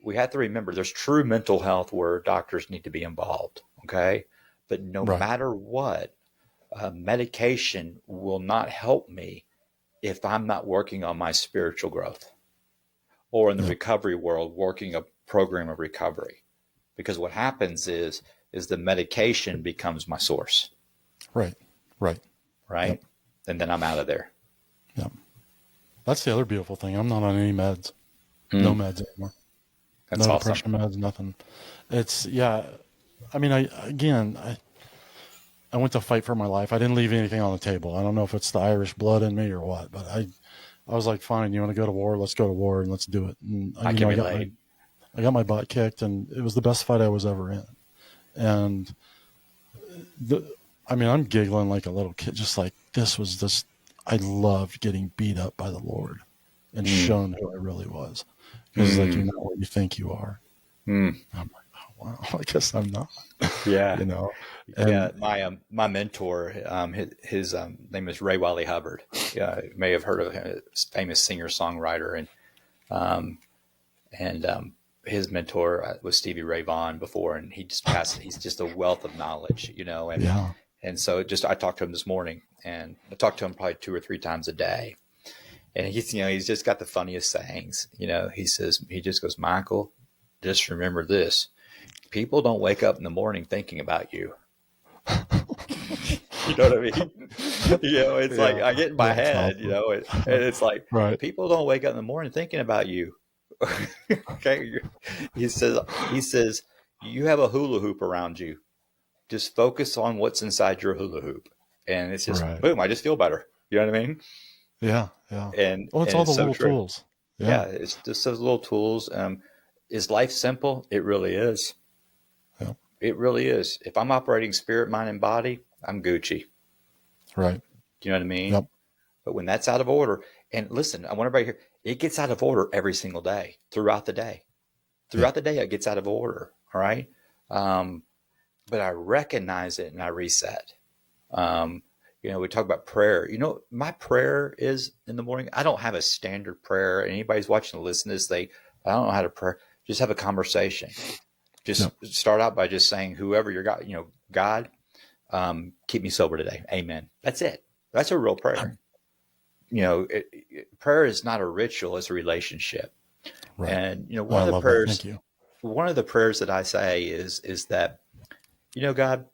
S2: We have to remember there's true mental health where doctors need to be involved. Okay. But no
S1: Right.
S2: matter what, medication will not help me if I'm not working on my spiritual growth, or in the
S1: Yeah.
S2: recovery world, working a program of recovery. Because what happens is the medication becomes my source,
S1: Right. Right. Yep.
S2: right? And then I'm out of there.
S1: Yeah. That's the other beautiful thing. I'm not on any meds. No
S2: Mm,
S1: meds anymore.
S2: that's
S1: No
S2: awesome.
S1: depression meds, nothing. It's, yeah. I mean, I went to fight for my life. I didn't leave anything on the table. I don't know if it's the Irish blood in me or what, but I was like, fine, you want to go to war? Let's go to war and let's do it. And
S2: I can relate.
S1: I got my butt kicked, and it was the best fight I was ever in. And the, I mean, I'm giggling like a little kid, just like I loved getting beat up by the Lord and
S2: Mm,
S1: shown who I really was. Because like, you're
S2: mm,
S1: not what you think you are.
S2: mm.
S1: I'm like, oh, wow, I guess I'm not,
S2: Yeah.
S1: you know?
S2: Yeah,
S1: And
S2: my mentor, his name is Ray Wiley Hubbard. You may have heard of him, famous singer songwriter, um, and his mentor was Stevie Ray Vaughan before, and he just passed. He's just a wealth of knowledge,
S1: yeah,
S2: and so just I talked to him this morning, and I talked to him probably 2 or 3 times a day, and he's just got the funniest sayings. He just goes, Michael, just remember this: people don't wake up in the morning thinking about you. You know what I mean? It's like
S1: yeah,
S2: I get in my
S1: that's
S2: head,
S1: awesome.
S2: and it's like
S1: Right.
S2: people don't wake up in the morning thinking about you. Okay, he says you have a hula hoop around you. Just focus on what's inside your hula hoop, and it's just
S1: Right.
S2: boom. I just feel better. You know what I mean?
S1: Yeah. Yeah. Well, it's
S2: And
S1: all the
S2: it's so
S1: little
S2: true.
S1: tools.
S2: Yeah,
S1: Yeah.
S2: it's just those little tools. Is life simple? It really is.
S1: Yeah.
S2: It really is. If I'm operating spirit, mind, and body, I'm Gucci.
S1: Right.
S2: Do you know what I mean?
S1: Yep.
S2: But when that's out of order, and listen, I want everybody here, it gets out of order every single day, throughout the day.
S1: Yeah.
S2: Throughout the day, it gets out of order. All right. But I recognize it and I reset. Um, we talk about prayer. My prayer is in the morning. I don't have a standard prayer. Anybody's watching to listen to this, I don't know how to pray. Just have a conversation. Just
S1: Yep.
S2: start out by just saying, whoever you're God, God, keep me sober today. Amen. That's it. That's a real prayer. Prayer is not a ritual; it's a relationship.
S1: Right.
S2: And
S1: I love that. Thank you.
S2: one of the prayers that I say is that, God,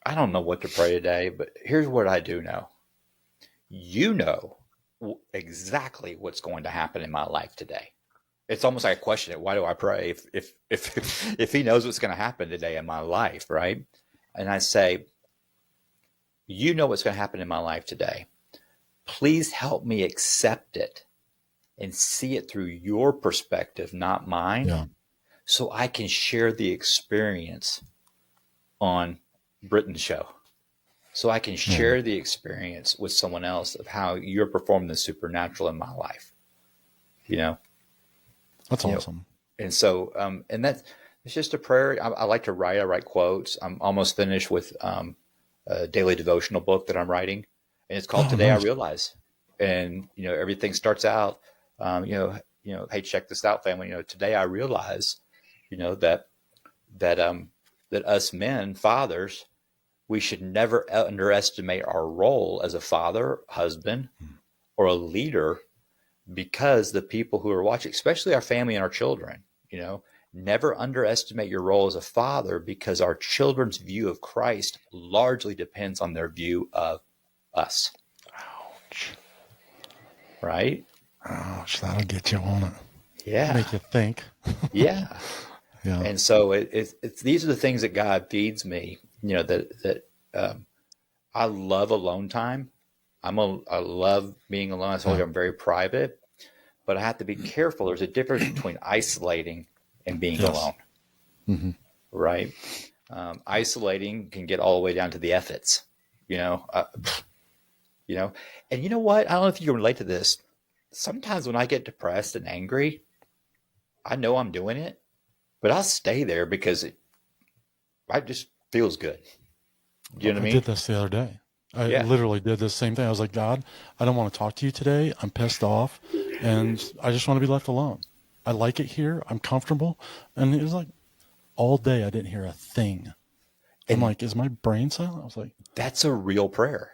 S2: I don't know what to pray today, but here's what I do know. You know exactly what's going to happen in my life today. It's almost like a question: why do I pray if He knows what's going to happen today in my life, right? And I say, you know what's going to happen in my life today. Please help me accept it and see it through your perspective, not mine,
S1: Yeah.
S2: so I can share the experience on Britain's show. So I can share the experience with someone else of how you're performing the supernatural in my life.
S1: That's awesome.
S2: And so, and it's just a prayer. I like to write. I write quotes. I'm almost finished with a daily devotional book that I'm writing, and it's called Today I
S1: Nice.
S2: Realize. And everything starts out, hey, check this out, family. Today I realize, that that us men, fathers, we should never underestimate our role as a father, husband, or a leader, because the people who are watching, especially our family and our children, never underestimate your role as a father, because our children's view of Christ largely depends on their view of us.
S1: Ouch.
S2: Right?
S1: Ouch. That'll get you on it.
S2: Yeah.
S1: Make you think.
S2: Yeah.
S1: Yeah.
S2: And so it's these are the things that God feeds me, that I love alone time. I love being alone. I told you I'm very private, but I have to be careful. There's a difference between isolating and being alone.
S1: Mm-hmm.
S2: Right? Isolating can get all the way down to the ethics, and you know what? I don't know if you can relate to this. Sometimes when I get depressed and angry, I know I'm doing it, but I'll stay there because it just feels good. Do you know what I mean?
S1: did this the other day. I
S2: Yeah.
S1: literally did the same thing. I was like, God, I don't want to talk to you today. I'm pissed off and I just want to be left alone. I like it here. I'm comfortable. And it was like all day I didn't hear a thing. I'm
S2: And
S1: like, is my brain silent? I was like,
S2: that's a real prayer.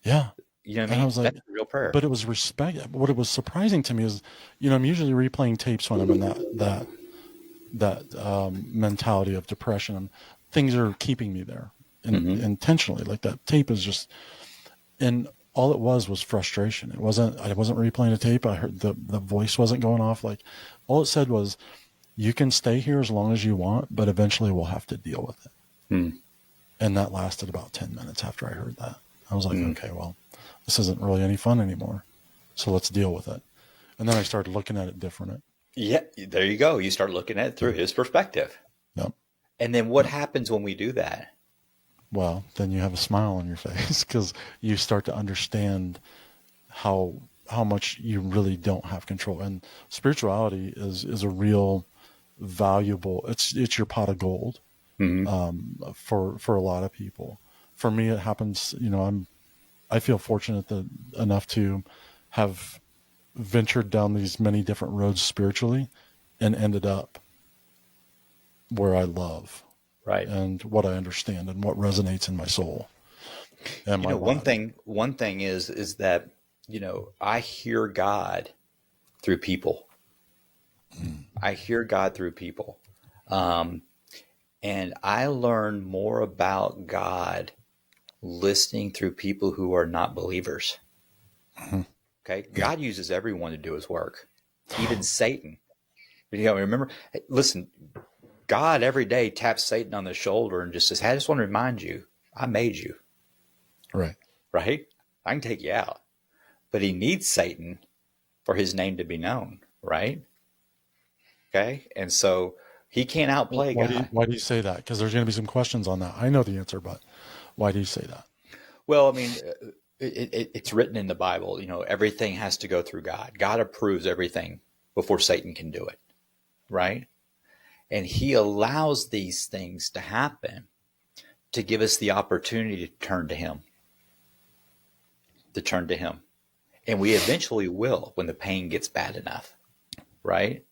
S1: yeah.
S2: You know what I
S1: And
S2: mean?
S1: I was like,
S2: That's a real prayer.
S1: but it was respect. What it was surprising to me is, I'm usually replaying tapes when I'm in that mentality of depression, and things are keeping me there intentionally. Like that tape is just, and all it was frustration. I wasn't replaying a tape. I heard the voice wasn't going off. Like all it said was, you can stay here as long as you want, but eventually we'll have to deal with it.
S2: Hmm.
S1: And that lasted about 10 minutes after I heard that. I was like, okay, well, this isn't really any fun anymore. So let's deal with it. And then I started looking at it different.
S2: Yeah, there you go. You start looking at it through his perspective.
S1: Yep.
S2: And then what happens when we do that?
S1: Well, then you have a smile on your face because you start to understand how much you really don't have control. And spirituality is a real valuable. It's your pot of gold for a lot of people. For me, it happens. I feel fortunate enough to have ventured down these many different roads spiritually and ended up where I love.
S2: Right.
S1: And what I understand and what resonates in my soul and my
S2: one
S1: body.
S2: thing is that, I hear God through people. I hear God through people. And I learn more about God listening through people who are not believers. Okay. God uses everyone to do his work, even Satan. Remember, listen, God every day taps Satan on the shoulder and just says, hey, I just want to remind you, I made you.
S1: Right.
S2: Right? I can take you out. But he needs Satan for his name to be known. Right? Okay. And so He can't outplay God.
S1: Why do you say that? Because there's going to be some questions on that. I know the answer, but why do you say that?
S2: Well, I mean, it's written in the Bible. Everything has to go through God. God approves everything before Satan can do it, right? And he allows these things to happen to give us the opportunity to turn to him, And we eventually will when the pain gets bad enough, right?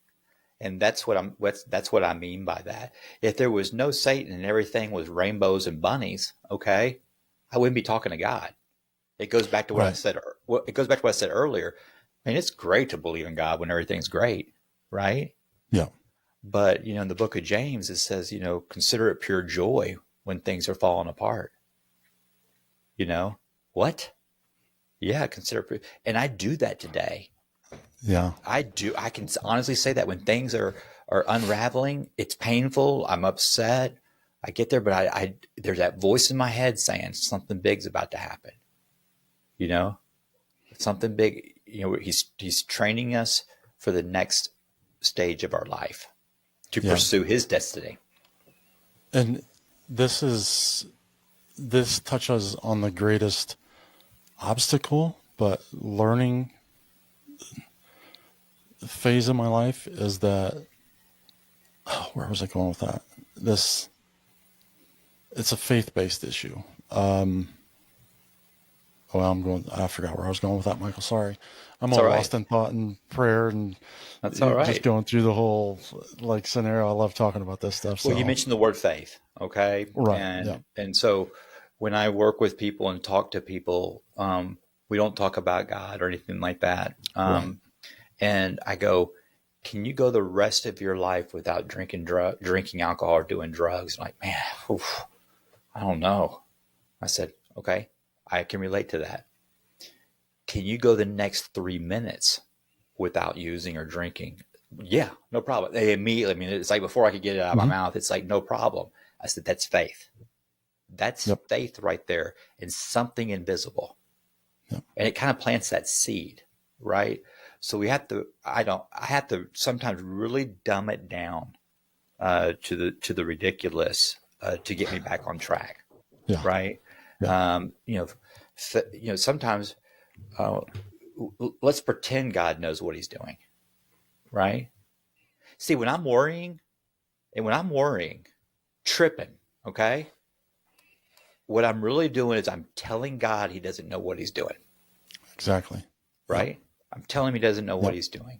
S2: And that's what I mean by that. If there was no Satan and everything was rainbows and bunnies, okay, I wouldn't be talking to God. It goes back to what I said. It goes back to what I said earlier. I mean, it's great to believe in God when everything's great, right?
S1: Yeah.
S2: But in the book of James, it says, consider it pure joy when things are falling apart. What? Yeah, and I do that today.
S1: Yeah.
S2: I do. I can honestly say that when things are unraveling, it's painful. I'm upset. I get there, but I there's that voice in my head saying something big's about to happen. Something big. He's training us for the next stage of our life to pursue his destiny.
S1: And this touches on the greatest obstacle, but learning phase of my life is that, where was I going with that? It's a faith-based issue. I forgot where I was going with that, Michael. Sorry. I'm all lost in thought and prayer, and
S2: that's all right.
S1: Just going through the whole scenario. I love talking about this stuff.
S2: Well, you mentioned the word faith. Okay.
S1: Right.
S2: And so when I work with people and talk to people, we don't talk about God or anything like that. And I go, can you go the rest of your life without drinking alcohol or doing drugs? I'm like, man, I don't know. I said, okay, I can relate to that. Can you go the next 3 minutes without using or drinking? Yeah, no problem. They immediately, it's like before I could get it out of my mouth, it's like, no problem. I said, that's faith. That's faith right there in something invisible. Yep. And it kind of plants that seed, right? So I have to sometimes really dumb it down to the ridiculous to get me back on track.
S1: Yeah.
S2: Right. Yeah. Sometimes let's pretend God knows what he's doing. Right. See, when I'm worrying, tripping, okay, what I'm really doing is I'm telling God he doesn't know what he's doing.
S1: Exactly.
S2: Right. Yep. I'm telling him he doesn't know what he's doing.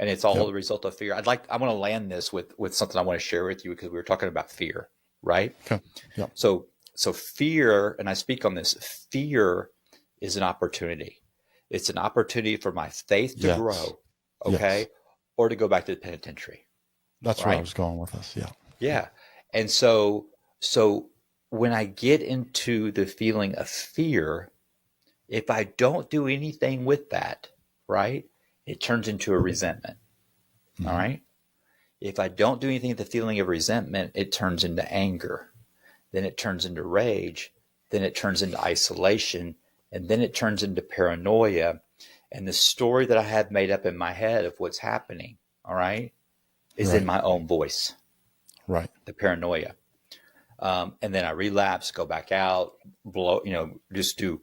S2: And it's all the result of fear. I want to land this with something I want to share with you because we were talking about fear, right?
S1: Okay. Yep.
S2: So fear, and I speak on this, fear is an opportunity. It's an opportunity for my faith to grow, okay? Yes. Or to go back to the penitentiary.
S1: That's where I was going with this. Yeah.
S2: Yeah. And so when I get into the feeling of fear, if I don't do anything with that, right, it turns into a resentment. Mm-hmm. All right. If I don't do anything with the feeling of resentment, it turns into anger. Then it turns into rage. Then it turns into isolation. And then it turns into paranoia. And the story that I have made up in my head of what's happening, all right, is in my own voice.
S1: Right.
S2: The paranoia. And then I relapse, go back out, just do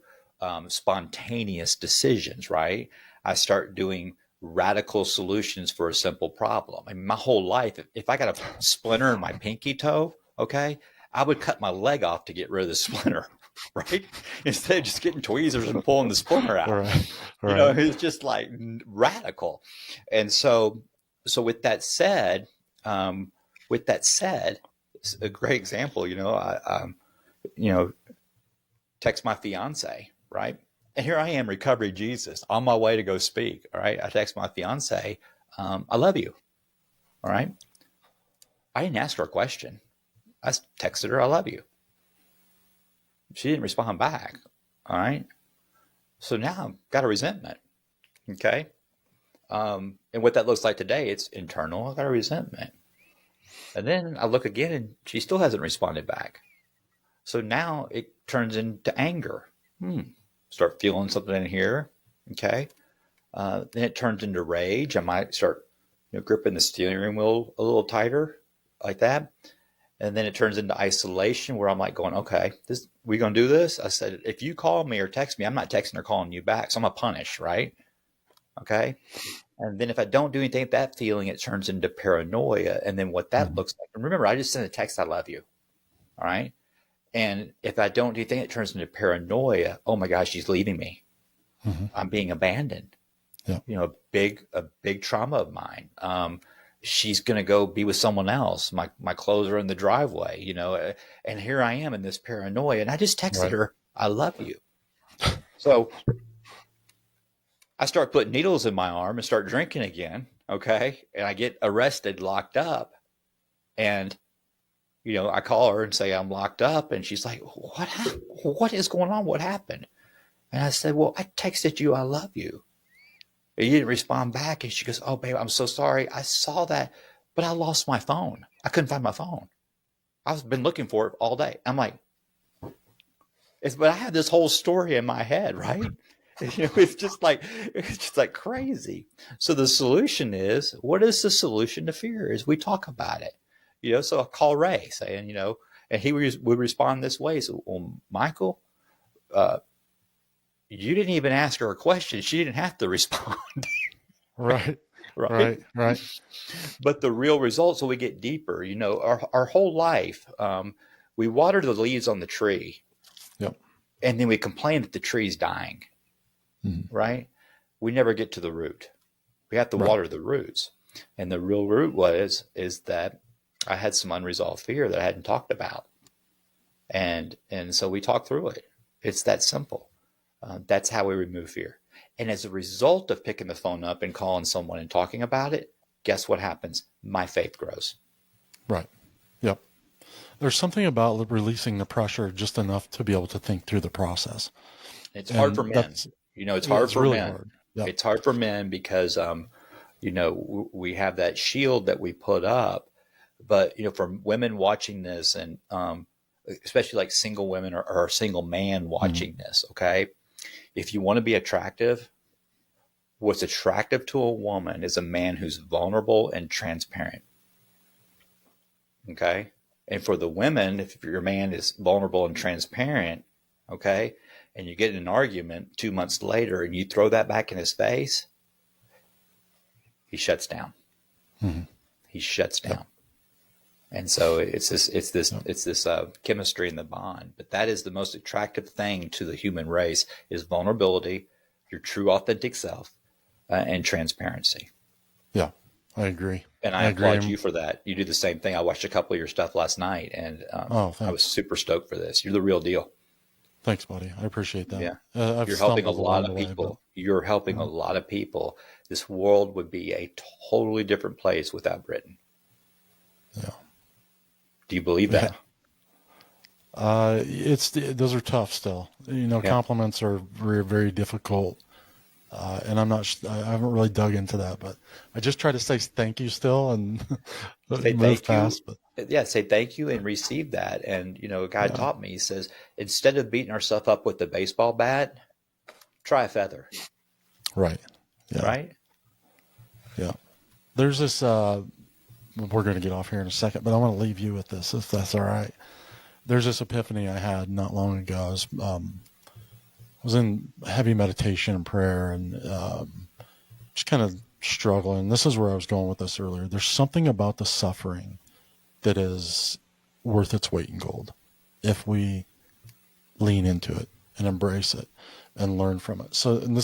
S2: spontaneous decisions, right? I start doing radical solutions for a simple problem. I mean, my whole life, if I got a splinter in my pinky toe, okay, I would cut my leg off to get rid of the splinter, right? Instead of just getting tweezers and pulling the splinter out. Right. It's just like radical. And so with that said, it's a great example, I text my fiance, right? And here I am, recovery Jesus, on my way to go speak. All right. I text my fiance, I love you. All right. I didn't ask her a question. I texted her, I love you. She didn't respond back. All right. So now I've got a resentment. Okay. And what that looks like today, it's internal. I've got a resentment. And then I look again and she still hasn't responded back. So now it turns into anger. Start feeling something in here. Okay. Then it turns into rage. I might start gripping the steering wheel a little tighter. like that. And then it turns into isolation where I'm like going, okay, we going to do this? I said, if you call me or text me, I'm not texting or calling you back. So I'm going to punish, right? Okay. And then if I don't do anything with that feeling, it turns into paranoia. And then what that looks like, and remember, I just sent a text, I love you. All right. And if I don't do anything, it turns into paranoia. Oh my gosh, she's leaving me. I'm being abandoned.
S1: Yeah.
S2: You know, a big trauma of mine. She's going to go be with someone else. My clothes are in the driveway, you know, and here I am in this paranoia. And I just texted her, I love you. So I start putting needles in my arm and start drinking again. Okay. And I get arrested, locked up. And, you know, I call her and say I'm locked up. And she's like, what is going on? What happened? And I said, well, I texted you, I love you. And you didn't respond back. And she goes, oh, babe, I'm so sorry. I saw that, but I lost my phone. I couldn't find my phone. I've been looking for it all day. I'm like, but I have this whole story in my head, right? You know, it's just like crazy. So the solution is, what is the solution to fear? Is we talk about it. You know, so I call Ray saying, you know, and he would respond this way. So, well, Michael, you didn't even ask her a question. She didn't have to respond.
S1: Right.
S2: Right.
S1: Right.
S2: But the real results, so we get deeper, you know, our whole life, we water the leaves on the tree.
S1: Yep.
S2: And then we complain that the tree's dying. Right. We never get to the root. We have to water the roots. And the real root is that I had some unresolved fear that I hadn't talked about. And so we talk through it. It's that simple. That's how we remove fear. And as a result of picking the phone up and calling someone and talking about it, guess what happens? My faith grows.
S1: Right. Yep. There's something about releasing the pressure just enough to be able to think through the process.
S2: It's hard for men. You know, it's hard for
S1: really
S2: men.
S1: Hard. Yep.
S2: It's hard for men because, you know, we have that shield that we put up. But, you know, for women watching this and especially like single women or a single man watching this, okay? If you want to be attractive, what's attractive to a woman is a man who's vulnerable and transparent. Okay. And for the women, if your man is vulnerable and transparent, okay, and you get in an argument 2 months later and you throw that back in his face, he shuts down. He shuts down. Yep. And so it's this chemistry in the bond. But that is the most attractive thing to the human race is vulnerability, your true authentic self, and transparency.
S1: Yeah, I agree.
S2: And I applaud you for that. You do the same thing. I watched a couple of your stuff last night, and I was super stoked for this. You're the real deal.
S1: Thanks, buddy. I appreciate that.
S2: Yeah, you're helping a lot of people. You're helping a lot of people. This world would be a totally different place without Britain.
S1: Yeah. Do
S2: you believe that?
S1: Those are tough still. You know, compliments are very, very difficult. And I haven't really dug into that, but I just try to say thank you still and move past.
S2: Say thank you and receive that. And, you know, a guy taught me, he says, instead of beating ourselves up with the baseball bat, try a feather.
S1: Right. Yeah.
S2: Right.
S1: Yeah. There's this, we're going to get off here in a second, but I want to leave you with this, if that's all right. There's this epiphany I had not long ago. I was in heavy meditation and prayer and just kind of struggling. This is where I was going with this earlier. There's something about the suffering that is worth its weight in gold if we lean into it and embrace it and learn from it. So, and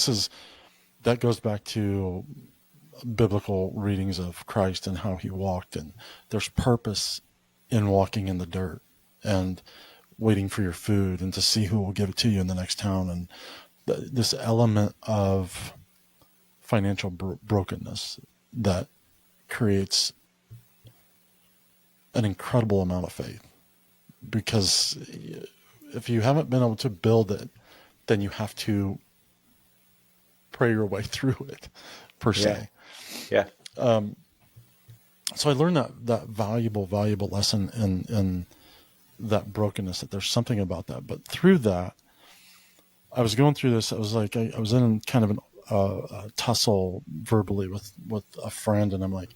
S1: that goes back to biblical readings of Christ and how he walked, and there's purpose in walking in the dirt and waiting for your food and to see who will give it to you in the next town, and this element of financial brokenness that creates an incredible amount of faith, because if you haven't been able to build it, then you have to pray your way through it, per se.
S2: Yeah.
S1: So I learned that valuable lesson in that brokenness, that there's something about that. But through that, I was going through this. I was like, I was in kind of a tussle verbally with a friend, and I'm like,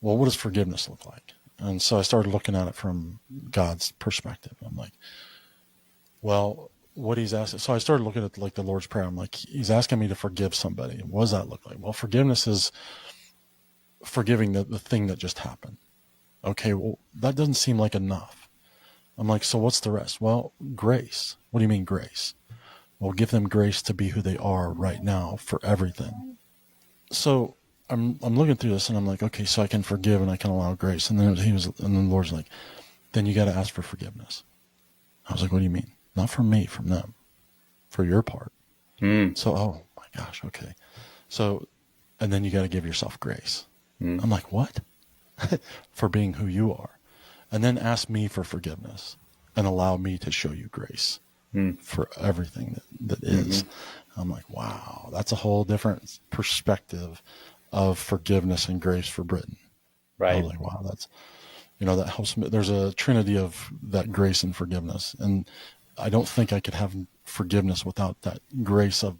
S1: well, what does forgiveness look like? And so I started looking at it from God's perspective. I'm like, well, what he's asking. So I started looking at like the Lord's Prayer. I'm like, he's asking me to forgive somebody. What does that look like? Well, forgiveness is forgiving the thing that just happened. Okay, well, that doesn't seem like enough. I'm like, so what's the rest? Well, grace. What do you mean grace? Well, give them grace to be who they are right now for everything. So I'm looking through this and I'm like, okay, so I can forgive and I can allow grace. And then and then the Lord's like, then you got to ask for forgiveness. I was like, what do you mean? Not from me, from them, for your part. So, oh my gosh, okay. So, and then you got to give yourself grace. I'm like, what? For being who you are. And then ask me for forgiveness and allow me to show you grace for everything that is. I'm like, wow, that's a whole different perspective of forgiveness and grace for Britain. I
S2: Right.
S1: was like, wow, that's, that helps me. There's a trinity of that grace and forgiveness. And I don't think I could have forgiveness without that grace of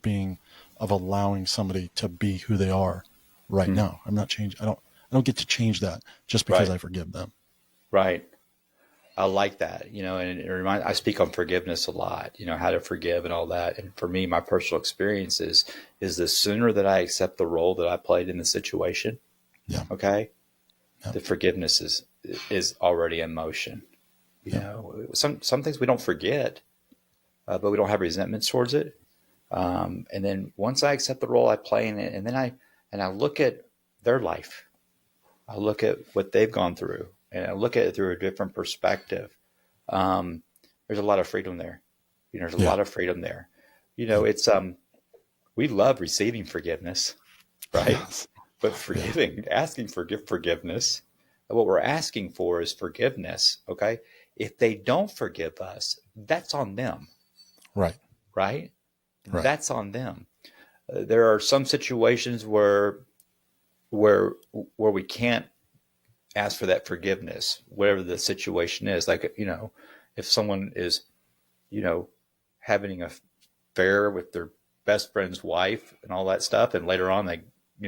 S1: allowing somebody to be who they are right now. I'm not changing. I don't get to change that just because
S2: Right.
S1: I forgive them.
S2: Right. I like that, and I speak on forgiveness a lot, how to forgive and all that. And for me, my personal experience is the sooner that I accept the role that I played in the situation,
S1: Yeah.
S2: okay,
S1: Yeah.
S2: the forgiveness is already in motion. Some things we don't forget, but we don't have resentments towards it. And then once I accept the role I play in it, and then I look at their life, I look at what they've gone through, and I look at it through a different perspective. There's a lot of freedom there. There's a lot of freedom there. It's we love receiving forgiveness, right?
S1: Yes.
S2: But asking for forgiveness, what we're asking for is forgiveness. Okay, if they don't forgive us, that's on them,
S1: Right.
S2: right?
S1: Right.
S2: That's on them. There are some situations where we can't ask for that forgiveness, whatever the situation is. Like, if someone is, having an affair with their best friend's wife and all that stuff, and later on they,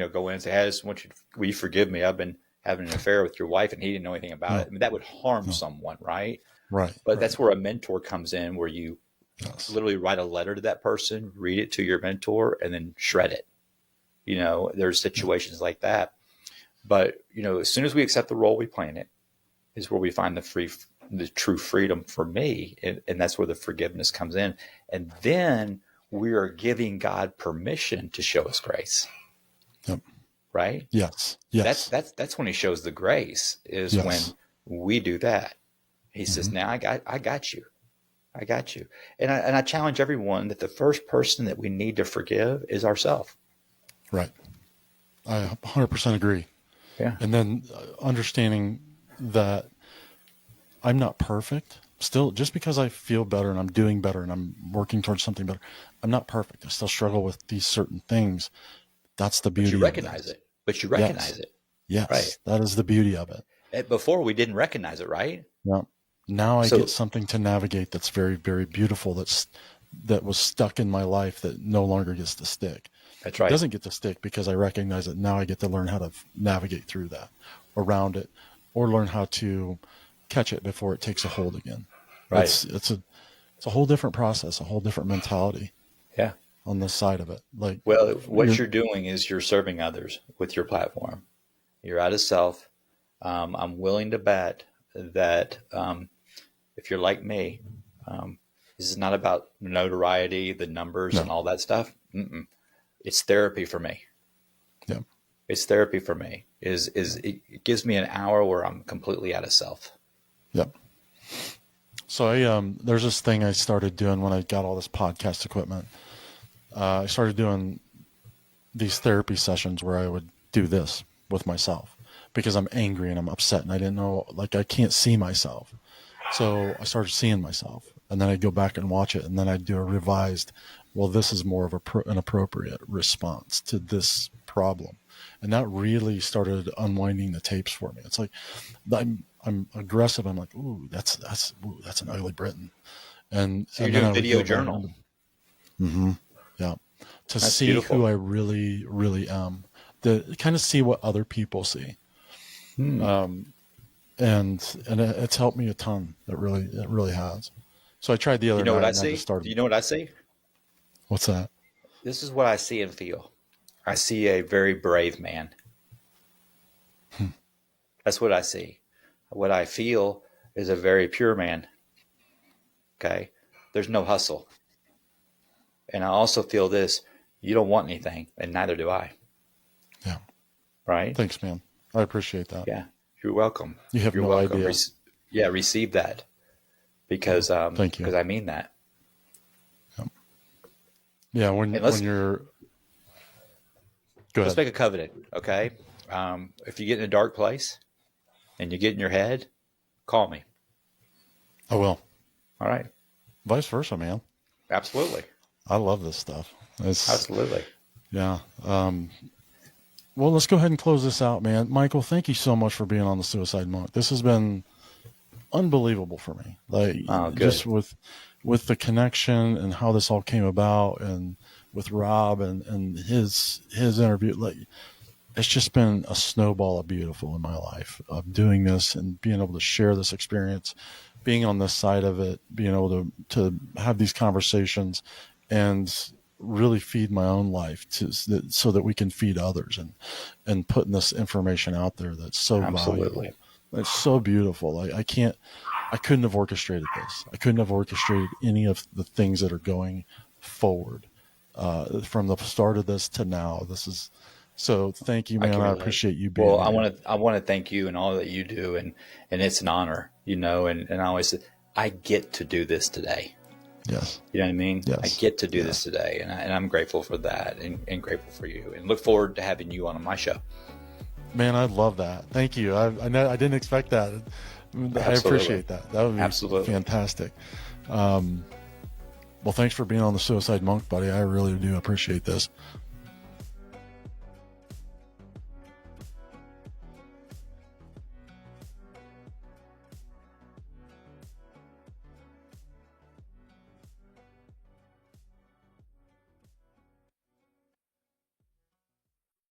S2: go in and say, hey, will you forgive me? I've been having an affair with your wife, and he didn't know anything about it. I mean, that would harm someone, right?
S1: Right.
S2: But that's where a mentor comes in, where you
S1: Yes.
S2: literally write a letter to that person, read it to your mentor, and then shred it. There's situations like that. But, as soon as we accept the role we play in it is where we find the true freedom for me. And that's where the forgiveness comes in. And then we are giving God permission to show us grace.
S1: Yep.
S2: Right?
S1: Yes. Yes.
S2: That's when he shows the grace is when we do that. He says, now I got you. I got you. And I challenge everyone that the first person that we need to forgive is ourselves.
S1: Right. I 100% agree.
S2: Yeah.
S1: And then understanding that I'm not perfect. Still, just because I feel better and I'm doing better and I'm working towards something better, I'm not perfect. I still struggle with these certain things. That's the beauty
S2: But you
S1: of
S2: recognize it. But you recognize it.
S1: Yes.
S2: Right.
S1: That is the beauty of it.
S2: Before we didn't recognize it, right?
S1: Yeah. Now I get something to navigate that's very, very beautiful. That was stuck in my life that no longer gets to stick.
S2: That's right.
S1: It doesn't get to stick because I recognize it. Now I get to learn how to navigate through that, around it, or learn how to catch it before it takes a hold again.
S2: Right.
S1: It's a whole different process, a whole different mentality.
S2: Yeah.
S1: On this side of it.
S2: What you're doing is you're serving others with your platform. You're out of self. I'm willing to bet that if you're like me, this is not about notoriety, the numbers, and all that stuff. It's therapy for me.
S1: Yeah.
S2: It's therapy for me. It gives me an hour where I'm completely out of self.
S1: Yep. So there's this thing I started doing when I got all this podcast equipment. I started doing these therapy sessions where I would do this with myself because I'm angry and I'm upset and I didn't know, I can't see myself. So I started seeing myself, and then I'd go back and watch it, and then I'd do a revised, well, this is more of an appropriate response to this problem. And that really started unwinding the tapes for me. It's like I'm aggressive. I'm like, ooh, that's an ugly Briton. And
S2: So you're
S1: then
S2: doing video journal.
S1: Yeah. To
S2: That's
S1: see
S2: beautiful.
S1: who I really, really am. To kind of see what other people see. and it's helped me a ton. It really has. So I tried the
S2: You
S1: other
S2: know what
S1: night
S2: I
S1: and I
S2: see?
S1: just
S2: Do
S1: started.
S2: you know what I see?
S1: What's that?
S2: This is what I see and feel. I see a very brave man. That's what I see. What I feel is a very pure man. Okay. There's no hustle. And I also feel this: you don't want anything, and neither do I.
S1: Yeah.
S2: Right?
S1: Thanks, man. I appreciate that.
S2: Yeah. You're welcome.
S1: You have
S2: You're
S1: no
S2: welcome.
S1: idea.
S2: Yeah, receive that
S1: Oh, thank you.
S2: because I mean that.
S1: Yeah. Yeah.
S2: And
S1: When you're, go
S2: let's
S1: ahead.
S2: make a covenant, okay? If you get in a dark place and you get in your head, call me.
S1: I will.
S2: All right.
S1: Vice versa, man.
S2: Absolutely.
S1: I love this stuff. It's,
S2: Absolutely.
S1: yeah. Well, let's go ahead and close this out, man. Michael, thank you so much for being on the Suicide Monk. This has been unbelievable for me. Like,
S2: Oh, good.
S1: just with the connection and how this all came about, and with Rob and his interview, like, it's just been a snowball of beautiful in my life of doing this and being able to share this experience, being on this side of it, being able to have these conversations and really feed my own life so that we can feed others, and putting this information out there that's so
S2: Absolutely.
S1: valuable. It's so beautiful. I couldn't have orchestrated this. I couldn't have orchestrated any of the things that are going forward from the start of this to now. So thank you,
S2: I
S1: man.
S2: can
S1: I
S2: relate.
S1: appreciate you being
S2: Well,
S1: here.
S2: I want to thank you and all that you do, and it's an honor, and I always say, I get to do this today.
S1: Yes.
S2: You know what I mean?
S1: Yes.
S2: I get to do
S1: Yeah.
S2: this today, and I'm grateful for that, and grateful for you, and look forward to having you on my show.
S1: Man, I love that. Thank you. I didn't expect that. I
S2: Absolutely.
S1: appreciate that. That would be
S2: Absolutely.
S1: fantastic. Well, thanks for being on the Suicide Monk, buddy. I really do appreciate this.